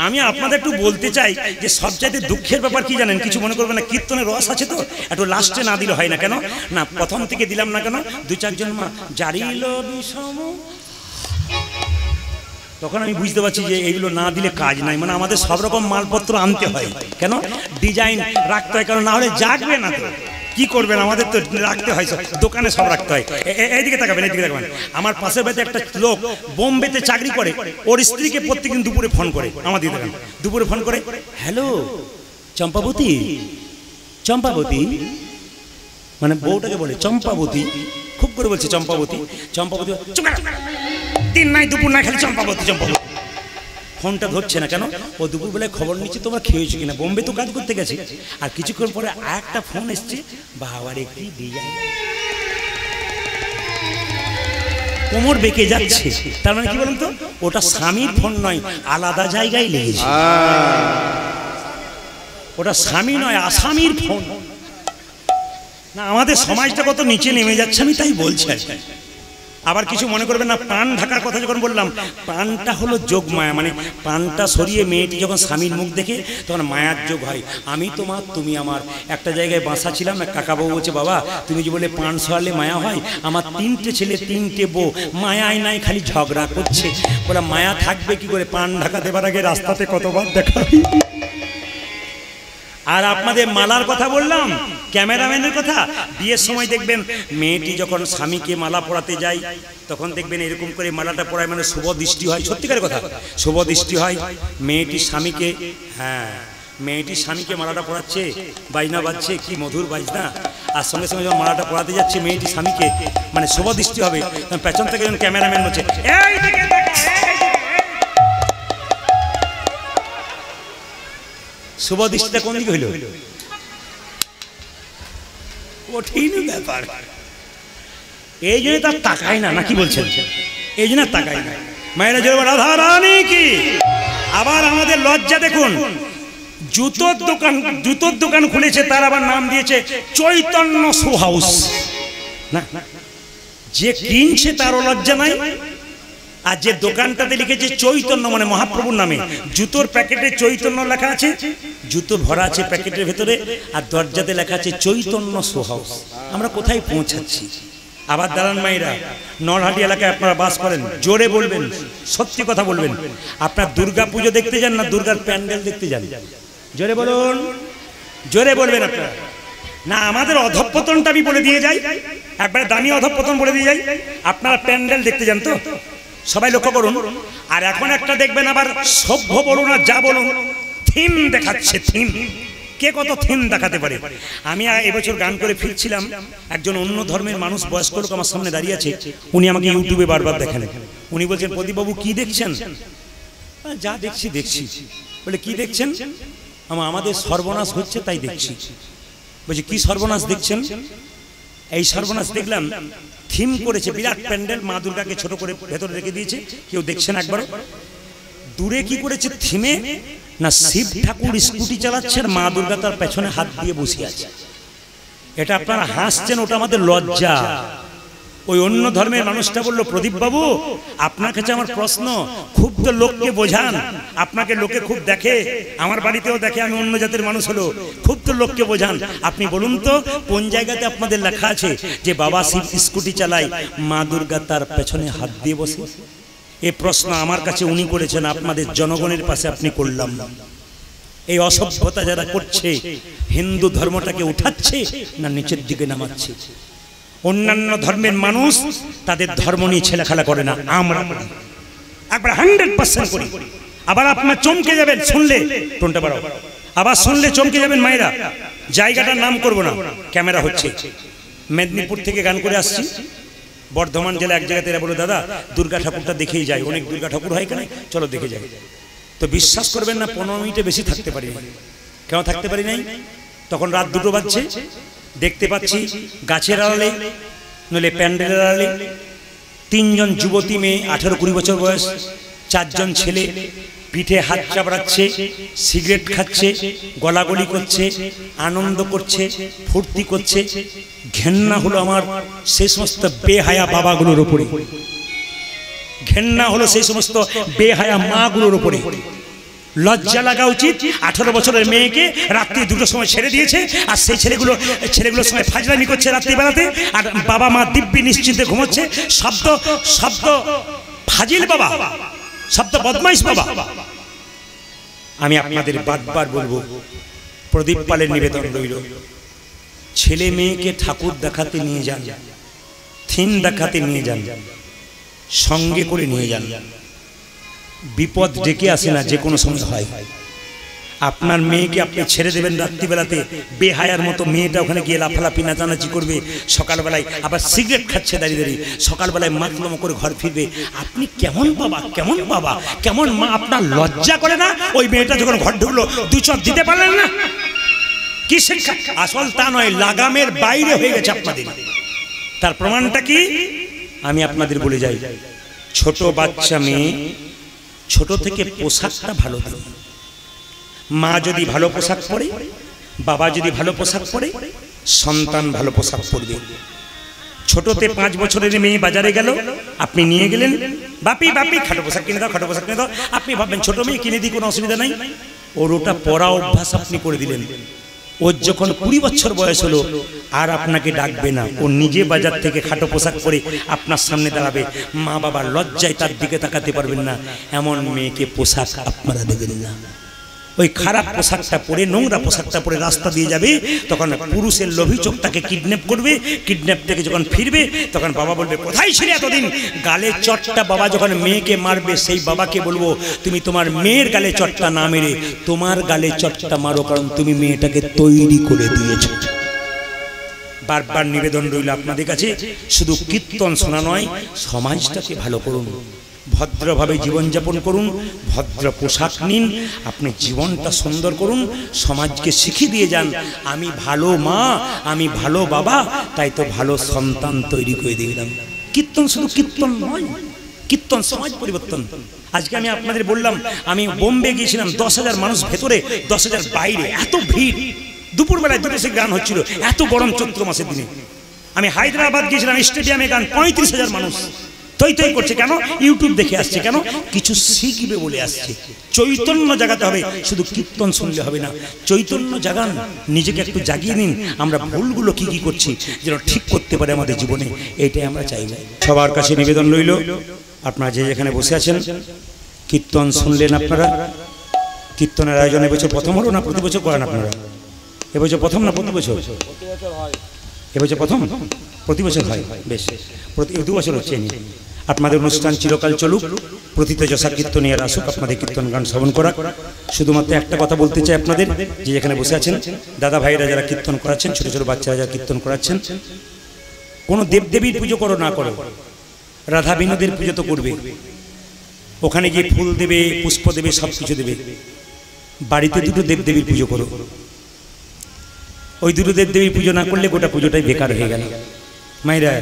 আমি আপনাদের একটু বলতে চাই যে সবচাইতে দুঃখের ব্যাপার কি জানেন? কিছু মনে করবেন না, কীর্তনের রস আছে তো, একটু লাস্টে না দিলে হয় না। কেন না প্রথম থেকে দিলাম না কেন? দু চারজন মা জারিল বিষম, তখন আমি বুঝতে পারছি যে এইগুলো না দিলে কাজ নাই। মানে আমাদের সব রকম মালপত্র আনতে হয়, কেন ডিজাইন রাখতে হয়, কারণ না হলে জাগবে না তো। কি করবেন, আমাদের তো রাখতে হয়, দোকানে সব রাখতে হয়। এইদিকে তাকাবেন, এইদিকে তাকাবেন। আমার পাশের বাড়িতে একটা লোক বোম্বেতে চাকরি করে, ওর স্ত্রীকে প্রত্যেকদিন দুপুরে ফোন করে, আমার দিকে তাকান, দুপুরে ফোন করে, হ্যালো চম্পাবতী, চম্পাবতী, মানে বউটাকে বলে চম্পাবতী, খুব করে বলছে চম্পাবতী, চম্পাবতী। দিন নাই দুপুর নাই খালি চম্পাবতী, চম্পাবতী। ফোনটা ধরছে না কেন? ও দুপুরবেলায় খবর নিচ্ছে তোমরা খেয়েছো কিনা। বোম্বে তো কাজ করতে গেছে। আর কিছুক্ষণ পরে একটা ফোন এসছে, বাবারে কি ডিজাইন, কোমর বেঁকে যাচ্ছে। তার মানে কি বলুন তো, ওটা স্বামীর ফোন নয়, আলাদা জায়গায় লেগেছে। ওটা স্বামী নয়, আসামির ফোন। না আমাদের সমাজটা কত নিচে নেমে যাচ্ছে, আমি তাই বলছি। আবার কিছু মনে করবেন না, পান ঢাকার কথা যখন বললাম, পানটা হলো যোগ মায়া। মানে পানটা সরিয়ে মেয়েটি যখন স্বামীর মুখ দেখে তখন মায়ার যোগ হয়। আমি তোমার, তুমি আমার। একটা জায়গায় বাসা ছিলাম, এক কাকাবাবু বলছে, বাবা তুমি যে বলে পান সরালে মায়া হয়, আমার 3টে ছেলে 3টে বউ, মায়ায় নাই খালি ঝগড়া করছে। বলে মায়া থাকবে কি করে? পান ঢাকা দেবার আগে রাস্তাতে কতবার দেখা। আর আপনাদের মালার কথা বললাম, ক্যামেরাম্যানের কথা। বিয়ের সময় দেখবেন মেয়েটি যখন স্বামীকে মালা পরাতে যায়, তখন দেখবেন এরকম করে মালাটা পরায়, মানে শুভ দৃষ্টি হয়। সত্যিকারের কথা, শুভ দৃষ্টি হয়। মেয়েটি স্বামীকে, হ্যাঁ মেয়েটি স্বামীকে মালাটা পরাচ্ছে, বাজনা বাজছে, কি মধুর বাজনা। আর সঙ্গে সঙ্গে যখন মালাটা পরাতে যাচ্ছে মেয়েটি স্বামীকে, মানে শুভ দৃষ্টি হবে। পেছন থেকে যখন ক্যামেরাম্যান বলছে, এই দিকে শুভ দৃষ্টিটা কোন দিকে হইল? কঠিন ব্যাপার। এই জন্য তার তাকায় না, নাকি বলছেন? এই জন্য তাকায় না। মায়েরা জোরে রাধা রানী কি। আবার আমাদের লজ্জা দেখুন, জুতোর দোকান খুলেছে, তার আবার নাম দিয়েছে চৈতন্য শু হাউস। না, যে কিনছে তারও লজ্জা নাই, আর যে দোকানটাতে লিখেছে চৈতন্য মানে মহাপ্রভুর নামে, জুতোর প্যাকেটে চৈতন্য লেখা আছে, জুতো ভরা আছে প্যাকেটের ভেতরে, আর দরজাতে লেখা আছে চৈতন্য শু হাউস। আমরা কোথায় পৌঁছাচ্ছি? আবার দাঁড়ান মায়েরা, নলহাটি এলাকায় আপনারা বাস করেন, জোরে বলবেন, সত্যি কথা বলবেন, আপনার দুর্গা পুজো দেখতে যান না দুর্গার প্যান্ডেল দেখতে যান? জোরে বলুন, জোরে বলবেন আপনারা। না, আমাদের অধঃপতনটা আমি বলে দিয়ে যাই, একবারে দামি অধঃপতন বলে দিয়ে যাই। আপনারা প্যান্ডেল দেখতে যান তো? সবাই লক্ষ্য করুন। আর এখন একটা দেখবেন আবার সভ্য বলুন আর যা বলুন, থিম দেখাচ্ছে। থিম, কে কত থিম দেখাতে পারে? আমি এবছর গান করে ফিরছিলাম, একজন অন্য ধর্মের মানুষ, বয়স্ক লোক আমার সামনে দাঁড়িয়ে আছে। উনি আমাকে ইউটিউবে বারবার দেখেন। উনি বলছেন, প্রদীপবাবু কি দেখছেন? যা দেখছি দেখছি। বলে কি দেখছেন? আমাদের সর্বনাশ হচ্ছে তাই দেখছি। বলছি কি সর্বনাশ দেখছেন? এই সর্বনাশ দেখলাম, থিম করেছে বিরাট প্যান্ডেল, মা দুর্গাকে ছোট করে ভেতরে রেখে দিয়েছে, কেউ দেখছেন একবার? দূরে কি করেছে থিমে? না, শিব ঠাকুর স্কুটি চালাচ্ছেন, মা দুর্গা তার পেছনে হাত দিয়ে বসে আছে। এটা আপনারা হাসছেন, ওটা আমাদের লজ্জা। ওই অন্য ধর্মের মানুষটা বললো, প্রদীপ বাবু আপনার কাছে আমার প্রশ্ন, খুব তো লোককে বোঝান, আপনাকে লোকে খুব দেখে, আমার বাড়িতেও দেখে, আমি অন্য জাতের মানুষ হলো, খুব তো লোককে বোঝান, আপনি বলুন তো কোন জায়গাতে আপনাদের লেখা আছে যে বাবা শিব স্কুটি চালায়, মা দুর্গা তার পেছনে হাত দিয়ে বসে? এই প্রশ্ন আমার কাছে উনি করেছেন, আপনাদের জনগণের পাশে আপনি করলাম না। এই অসভ্যতা যারা করছে, হিন্দু ধর্মটাকে উঠাচ্ছে না নিচের দিকে নামাচ্ছে? অন্যান্য ধর্মের মানুষ তাদের ধর্ম নিয়ে ছেলেখেলা করে না, আমরা একবার 100% করি। আবার আপনার চমকে যাবেন শুনলে, টোনটা বাড়াও, আবার শুনলে চমকে যাবেন মায়েরা। জায়গাটার নাম করব না, ক্যামেরা হচ্ছে। মেদিনীপুর থেকে গান করে আসছি, বর্ধমান জেলা এক জায়গাতে এরা বলে, দাদা দুর্গা ঠাকুরটা দেখেই যায়, অনেক দুর্গা ঠাকুর হয় এখানে, চলো দেখে যাই। তো বিশ্বাস করবেন না, 15 মিনিটে বেশি থাকতে পারি। কেন থাকতে পারি নাই? তখন রাত 2টো বাজছে, দেখতে পাচ্ছি গাছের আড়ালে নইলে প্যান্ডেলের আড়ালে 3 জন যুবতী মেয়ে, 18-20 বছর বয়স, 4 জন ছেলে পিঠে হাত চাপড়াচ্ছে, সিগারেট খাচ্ছে, গলাগলি করছে, আনন্দ করছে, ফুর্তি করছে। ঘেন্না হলো আমার সেই সমস্ত বেহায়া বাবাগুলোর উপরে, ঘেন্না হলো সেই সমস্ত বেহায়া মাগুলোর উপরে। লজ্জা লাগা উচিত। 18 বছরের মেয়েকে রাত্রি 2টোর সময় ছেড়ে দিয়েছে, আর সেই ছেলেগুলোর সঙ্গে ফাজলামি করছে রাত্রি বেলাতে, আর বাবা মা দিব্যি নিশ্চিন্তে ঘুমোচ্ছে। শব্দ ফাজিল বাবা, শব্দ বদমাইশ বাবা। আমি আপনাদের বারবার বলবো, প্রদীপ পালের নিবেদন রইল, ছেলে মেয়েকে ঠাকুর দেখাতে নিয়ে যান, থিম দেখাতে নিয়ে যান, সঙ্গে করে নিয়ে যান। বিপদ ডেকে আসে না, যে কোনো সময় হয়। আপনার মেয়েকে আপনি ছেড়ে দেবেন রাত্রিবেলাতে, বেহায়ার মতো মেয়েটা ওখানে গিয়ে লাফালাফি নাচানাচি করবে, সকালবেলায় আবার সিগারেট খাচ্ছে দাঁড়িয়ে দাঁড়িয়ে, সকালবেলায় মাতলামো করে ঘর ফিরবে। আপনি কেমন বাবা, কেমন বাবা, কেমন মা? আপনার লজ্জা করে না? ওই মেয়েটা যখন ঘর ঢুকলো 2 চপ দিতে পারলেন না? কি শিক্ষা? আসল তা নয়, লাগামের বাইরে হয়ে গেছে আপনাদের। তার প্রমাণটা কি? আমি আপনাদের বলে যাই, ছোট বাচ্চা মেয়ে ছোট থেকে পোশাকটা ভালো দিন। মা যদি ভালো পোশাক পরে, বাবা যদি ভালো পোশাক পরে, সন্তান ভালো পোশাক পরবে। ছোটতে 5 বছরের মেয়ে বাজারে গেল, আপনি নিয়ে গেলেন, বাপি বাপি খাটো পোশাক কিনে দাও, খাটো পোশাক কিনে দাও। আপনি ভাববেন ছোট মেয়ে কিনে দিই, কোনো অসুবিধা নাই। ওর ওটা পরা অভ্যাস আপনি করে দিলেন। ওর যখন 20 বছর বয়স হলো, আর আপনাকে ডাকবে না, ও নিজে বাজার থেকে খাটো পোশাক পরে আপনার সামনে দাঁড়াবে। মা বাবার লজ্জায় তার দিকে তাকাতে পারবেন না। এমন মেয়েকে পোশাক আপনারা দেবেন না। ওই খারাপ পোশাকটা পরে, নোংরা পোশাকটা পরে রাস্তা দিয়ে যাবে, তখন পুরুষের লোভী চোখ তাকে কিডন্যাপ করবে। কিডন্যাপ থেকে যখন ফিরবে, তখন বাবা বলবে, কোথায় ছিলে এতদিন? গালে চটটা বাবা যখন মেয়েকে মারবে, সেই বাবাকে বলবো, তুমি তোমার মেয়ের গালে চটটা না মেরে তোমার গালে চটটা মারো, কারণ তুমি মেয়েটাকে তৈরি করে দিয়েছ। বারবার নিবেদন রইল আপনাদের কাছে, শুধু কীর্তন শোনা নয়, সমাজটাকে ভালো করুন। ভদ্রভাবে জীবনযাপন করুন, ভদ্র পোশাক নিন, আপনি জীবনটা সুন্দর করুন, সমাজকে শিখিয়ে দিয়ে যান আমি ভালো মা, আমি ভালো বাবা, তাই তো ভালো সন্তান তৈরি করে দিলাম। কীর্তন শুধু কীর্তন নয়, কীর্তন সমাজ পরিবর্তন। আজকে আমি আপনাদের বললাম, আমি বোম্বে গিয়েছিলাম, 10,000 মানুষ ভেতরে, 10,000 বাইরে, এত ভিড়। দুপুরবেলায় দুটো গান হচ্ছিল, এত গরম চৈত্র মাসের দিনে। আমি হায়দ্রাবাদ গিয়েছিলাম, স্টেডিয়ামে গান, 35,000 মানুষ তৈ তৈ করছে। কেন? ইউটিউব দেখে আসছে। কেন? কিছু শিখবে বলে আসছে। চৈতন্য জাগাতে হবে, শুধু কীর্তন শুনলে হবে না, চৈতন্য জাগান, নিজেকে একটু জাগিয়ে নিন। আমরা ভুলগুলো কি কি করছি যেন ঠিক করতে পারে আমাদের জীবনে, এইটাই আমরা চাইব। সবার কাছে নিবেদন রইল, আপনারা যে যেখানে বসে আছেন, কীর্তন শুনলেন আপনারা। কীর্তনের আয়োজন এবছর প্রথম হলো না প্রতি বছর করেন আপনারা? এবছর প্রথম না প্রতি বছর? এবছর প্রথম, প্রতি বছর হয়। বেশ, প্রতি 2 বছর হচ্ছে। আপনাদের অনুষ্ঠান চিরকাল চলুক, প্রথিত যশা কীর্তনিয়ার আসুক, আপনাদের কীর্তন গান শ্রবণ করা। শুধুমাত্র একটা কথা বলতে চাই আপনাদের, যে যেখানে বসে আছেন, দাদা ভাইরা যারা কীর্তন করাচ্ছেন, ছোট ছোট বাচ্চারা যারা কীর্তন করাচ্ছেন, কোনো দেবদেবীর পুজো করো না করো, রাধা বিনোদের পুজো তো করবে। ওখানে গিয়ে ফুল দেবে, পুষ্প দেবে, সব কিছু দেবে। বাড়িতে দুটো দেবদেবীর পুজো করো। ওই দুটো দেবদেবীর পুজো না করলে গোটা পুজোটাই বেকার হয়ে গেল। মায়েরা,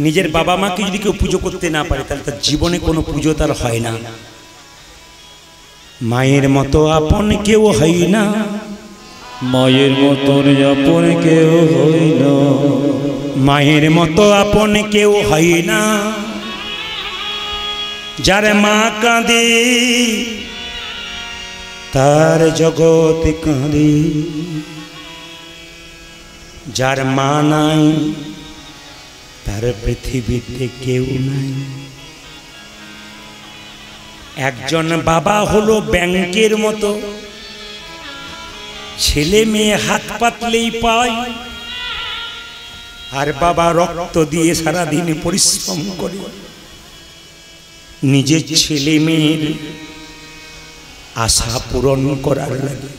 নিজের বাবা মাকে যদি কেউ পুজো করতে না পারে, তাহলে তার জীবনে কোনো পুজো তার হয় না। মায়ের মতো আপন কেউ হয় না, মায়ের মতন আপন কেউ হয় না, মায়ের মতো আপন কেউ হয় না। যার মা কাঁদে তার জগৎ কাঁদে, যার মা নাই তার পৃথিবীতে কেউ নাই। একজন বাবা হলো ব্যাংকের মতো, ছেলে মেয়ে হাত পাতলেই পায়, আর বাবা রক্ত দিয়ে সারাদিন পরিশ্রম করে নিজের ছেলে মেয়ের আশা পূরণ করার লাগে।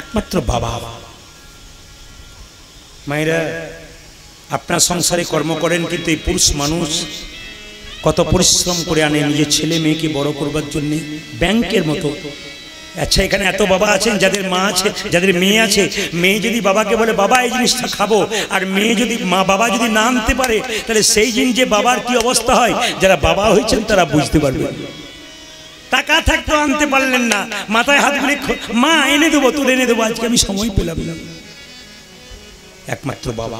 একমাত্র বাবা। মায়েরা, আপনার সংসারে কর্ম করেন, কিন্তু এই পুরুষ মানুষ কত পরিশ্রম করে আনে নিজের ছেলে মেয়েকে বড় করবার জন্য, ব্যাংকের মতো। আচ্ছা, এখানে এত বাবা আছেন যাদের মা আছে, যাদের মেয়ে আছে, মেয়ে যদি বাবাকে বলে বাবা এই জিনিসটা খাবো, আর মেয়ে যদি বাবা যদি না আনতে পারে, তাহলে সেই দিন যে বাবার কি অবস্থা হয়, যারা বাবা হয়েছেন তারা বুঝতে পারবেন। টাকা থাকতেও আনতে পারলেন না, মাথায় হাত দিয়ে মা এনে দেবো, তোর এনে দেবো, আজকে আমি সময় পেলাম না। একমাত্র বাবা।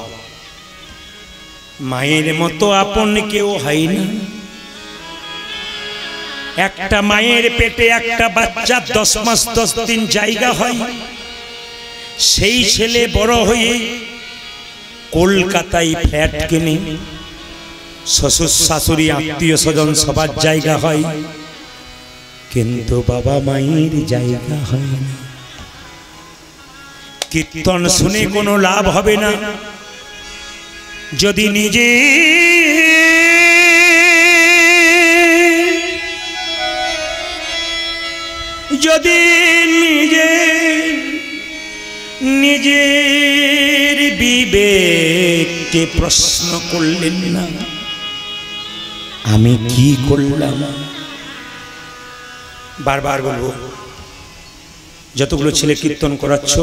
মায়ের মতো আপন কেউ হয় না। একটা মায়ের পেটে একটা বাচ্চা 10 মাস 10 দিন জায়গা হয়, সেই ছেলে বড় হয়ে কলকাতায় ফ্ল্যাট কিনে, শ্বশুর শাশুড়ি আত্মীয় স্বজন সবার জায়গা হয়, কিন্তু বাবা মায়ের জায়গা হয় না। কীর্তন শুনে কোনো লাভ হবে না যদি নিজে নিজের বিবেককে প্রশ্ন করলেন না, আমি কি করলাম। বারবার বলবো, যতগুলো ছেলে কীর্তন করাচ্ছ,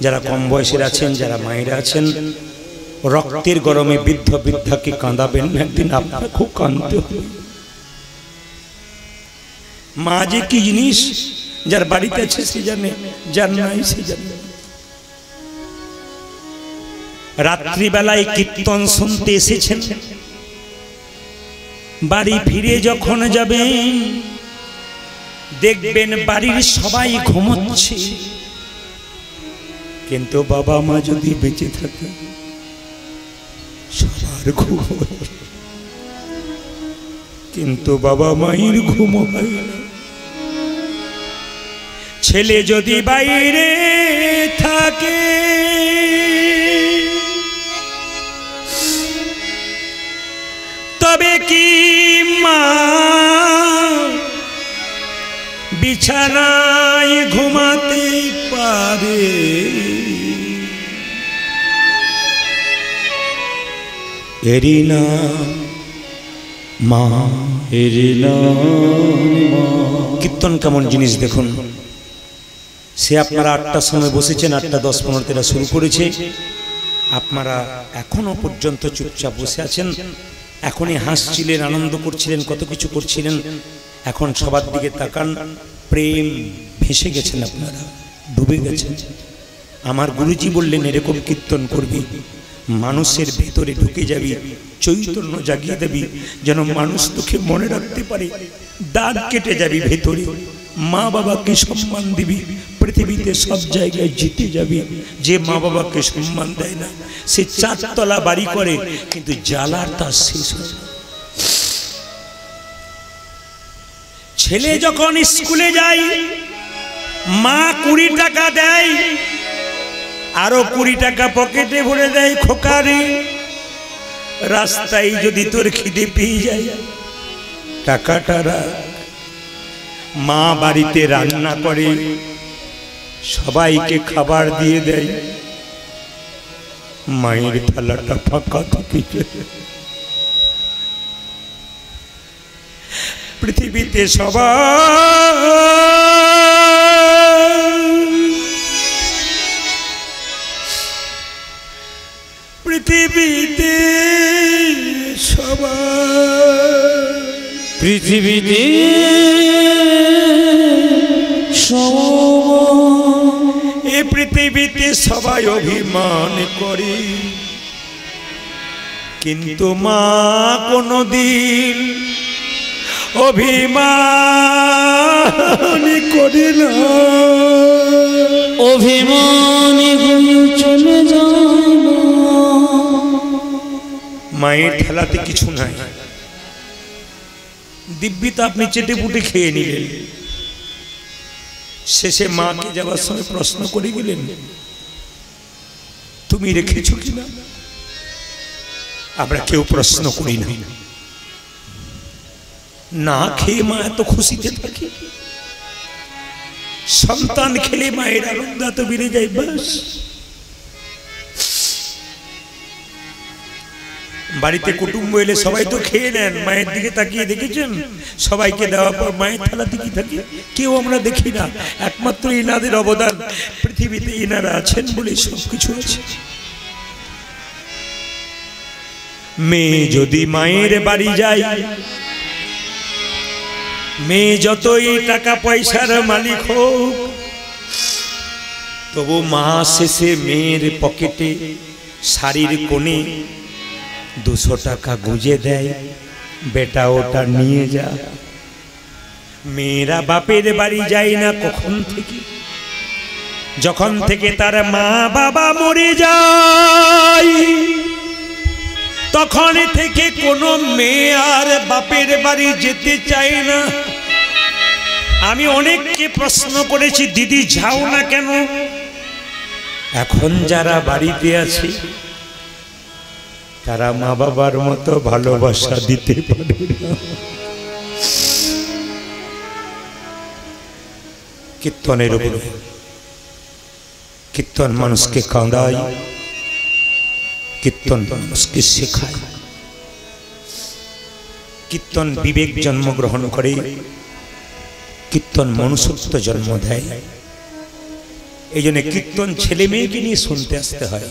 যারা কম বয়সের আছেন, যারা মায়েরা আছেন, রক্তের গরমে বৃদ্ধ বৃদ্ধাকে কাঁদাবেন না, একদিন আপনার খুব কাঁদতে হবে। মা যে কি জিনিস, যার বাড়িতে আছে সে জানে, যার নাই সে জানে। রাত্রিবেলায় কীর্তন শুনতে এসেছেন, বাড়ি ফিরে যখন যাবেন দেখবেন বাড়ির সবাই ঘুমোচ্ছে, কিন্তু বাবা মা যদি বেঁচে থাকে সবার ঘুম, কিন্তু বাবা মায়ের ঘুম হয় না। ছেলে যদি বাইরে থাকে তবে কি মা বিছানায় ঘুমাতে পারে? এরই নাম মা এরে নাম মা। কীর্তন কেমন জিনিস দেখুন, সে আপনারা 8টার সময় বসেছেন, 8টা 10-15 শুরু করেছে, আপনারা এখনো পর্যন্ত চুপচাপ বসে আছেন। এখনই হাসছিলেন, আনন্দ করছিলেন, কত কিছু করছিলেন। এখন সবার দিকে তাকান, প্রেম ভেসে গেছেন, আপনারা ডুবে গেছেন। আমার গুরুজি বললেন এরকম কীর্তন করবি, মানুষের ভেতরে ঢুকে যাবি, চৈতন্য জাগিয়ে দেবি, যেন মানুষ তোকে মনে রাখতে পারে। দাগ কেটে যাবি ভেতরে, মা বাবাকে সম্মান দিবি, পৃথিবীতে সব জায়গায় জিতে যাবি। যে মা বাবাকে সম্মান দেয় না সে 4 তলা বাড়ি করে, কিন্তু জ্বালার তার শেষ হয় না। ছেলে যখন স্কুলে যায় মা 20 টাকা দেয়, আরো 20 টাকা পকেটে ভরে দেয়, খোকারে রাস্তায় যদি তোর খিদে পেয়ে যায় টাকাটা রাখ। মা বাড়িতে রান্না করে সবাইকে খাবার দিয়ে দেয়, মায়ের থালাটা ফাঁকা থাকে। পৃথিবীতে পৃথিবীতে এ পৃথিবীতে সবাই অভিমান করে, কিন্তু মা কোনদিন অভিমান করে না। অভিমানী হয়ে চলে যায় না। মায়ের থালাতে কিছু নাই, দিব্যি তো আপনি চেটে পুটে খেয়ে নিলেন। শেষে মাকে যাওয়ার সময় প্রশ্ন করে গেলেন, তুমি রেখেছো কিনা? আমরা কেউ প্রশ্ন করি না। না খেয়ে মা এত খুশিতে থাকে, সন্তান খেলে মায়ের আনন্দ এত বেড়ে যায়। বাস বাড়িতে কুটুম্ব এলে সবাই তো খেয়ে নেন, মায়ের দিকে তাকিয়ে দেখেছেন? সবাইকে দেওয়ার পর মায়ের থালা দিকে থাকে, কেউ আমরা দেখি না। একমাত্র ইনাদের অবদান, পৃথিবীতে ইনারা আছেন বলে সবকিছু আছে। মেয়ে যদি মায়ের বাড়ি যায়, মেয়ে যতই টাকা পয়সার মালিক হোক, তবু মা শেষে মেয়ের পকেটে শাড়ির কোণে 200 টাকা গুঁজে দেয়, বেটা ওটা নিয়ে যা। মেয়েরা বাপের বাড়ি যায় না কখন থেকে? যখন থেকে তার মা বাবা মরে যায়, তখন থেকে কোনো মেয়ে আর বাপের বাড়ি যেতে চায় না। আমি অনেককে প্রশ্ন করেছি, দিদি যাও না কেন? এখন যারা বাড়িতে আছে তারা মা বাবার মতো ভালোবাসা দিতে পারে না। কীর্তনের উপরে, কীর্তন মানুষকে কাঁদায়, কীর্তন মানুষকে শেখায়, কীর্তন বিবেক জন্মগ্রহণ করে, কীর্তন মনুষ্যত্ব জন্ম দেয়। এই জন্য কীর্তন ছেলে মেয়েকে নিয়ে শুনতে আসতে হয়।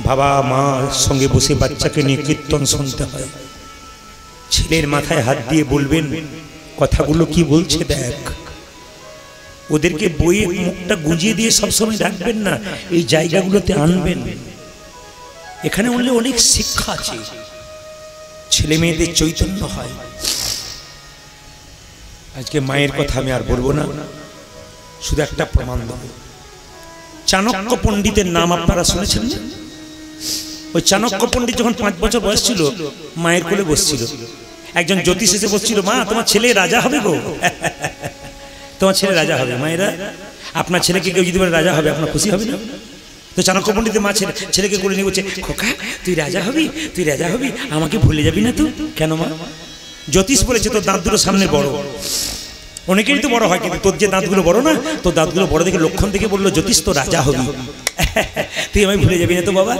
বাবা মার সঙ্গে বসে বাচ্চাকে নিয়ে কীর্তন শুনতে হয়। ছেলের মাথায় হাত দিয়ে বলবেন কথাগুলো কি বলছে দেখ। ওদেরকে বইয়ের মুখটা গুজিয়ে দিয়ে সবসময় রাখবেন না, এই জায়গাগুলোতে আনবেন। এখানে বললে অনেক শিক্ষা আছে, ছেলে মেয়েদের চৈতন্য হয়। আজকে মায়ের কথা আমি আর বলবো না, শুধু একটা প্রমাণ দেব। চাণক্য পণ্ডিতের নাম আপনারা শুনেছেন না? ওই চাণক্য পণ্ডিত যখন 5 বছর বয়স ছিল, মায়ের কোলে বসছিল। একজন জ্যোতিষ এসে বসছিল, মা তোমার ছেলে রাজা হবে গো, তোমার ছেলে রাজা হবে। মায়েরা, আপনার ছেলেকে কেউ যদি বলে রাজা হবে, আপনার খুশি হবে না? তো চাণক্য পণ্ডিতের মা ছেলেকে কোলে নিয়ে বলছে, খোকা তুই রাজা হবি, তুই রাজা হবি, আমাকে ভুলে যাবি না তো? কেন মা? জ্যোতিষ বলেছে তোর দাঁতগুলো সামনে বড়। অনেকেরই তো বড় হয়, কিন্তু তোর যে দাঁতগুলো বড় না, তোর দাঁতগুলো বড় দেখে লক্ষণ থেকে বললো জ্যোতিষ তো রাজা হবি, তুই আমায় ভুলে যাবি না তো বাবা?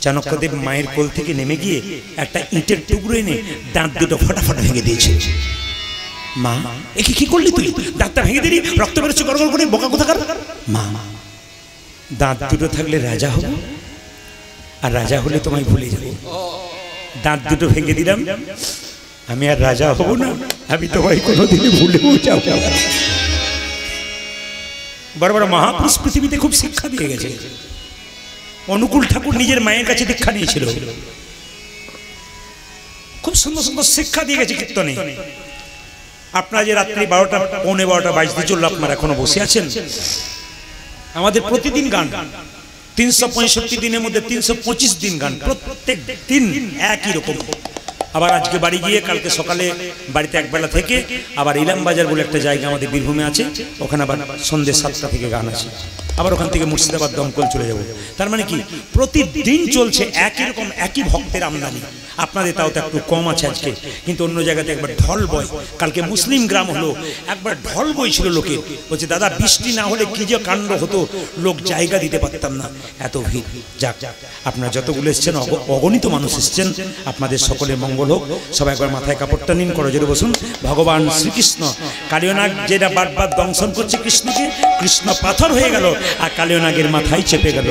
চাণক্যদেব মায়ের কোল থেকে নেমে গিয়ে একটা ইটের টুকরো এনে দাঁত দুটো ফটাফট ভেঙে দিয়েছে। মা, একে কি করলি তুই? দাঁতটা ভেঙে দিলি, রক্ত বেরোচ্ছে গড়গড় করে, বোকা কোথাকার। মা, দাঁত দুটো থাকলে রাজা হব, আর রাজা হলে তোমায় ভুলে যাবো। দাঁত দুটো ভেঙে দিলাম, আমি আর রাজা হব না, আমি তোমায় কোনোদিনই ভুলেও যাব। বড় বড় মহাপুরুষ পৃথিবীতে খুব শিক্ষা দিয়ে গেছে। অনুকূল ঠাকুর নিজের মায়ের কাছে দীক্ষা নিয়েছিল, খুব সুন্দর সুন্দর শিক্ষা দিয়ে গেছে কীর্তনে। আপনারা যে রাত্রি 12টা পৌনে 12টা বাজতে চললো, আপনারা এখনো বসে আছেন। আমাদের প্রতিদিন গান, 365 দিনের মধ্যে 325 দিন গান, প্রত্যেক দিন একই রকম। আবার আজকে বাড়ি গিয়ে কালকে সকালে বাড়িতে একবেলা থেকে আবার ইলামবাজার বলে একটা জায়গা আমাদের বীরভূমে আছে, ওখানে আবার সন্ধ্যে 7টা থেকে গান আছে। আবার ওখান থেকে মুর্শিদাবাদ দমকল চলে যাব। তার মানে কি প্রতিদিন চলছে একই রকম, একই ভক্তের আমদানি। আপনাদের তাও তো একটু কম আছে আজকে, কিন্তু অন্য জায়গাতে একবার ঢল বয়। কালকে মুসলিম গ্রাম হলো, একবার ঢল বইছিল লোকের। বলছে দাদা বৃষ্টি না হলে কি যে কাণ্ড হতো, লোক জায়গা দিতে পারতাম না, এত ভিড়। যাক, আপনারা যতগুলো এসছেন, অগণিত মানুষ এসছেন, আপনাদের সকলের মঙ্গল হোক। সবাই একবার মাথায় কাপড়টা নিন, করে জোরে বসুন। ভগবান শ্রীকৃষ্ণ কালিয়নাগ যেটা বারবার দংশন করছে কৃষ্ণকে, কৃষ্ণ পাথর হয়ে গেল আর কালিয়নাগের মাথায় চেপে গেল।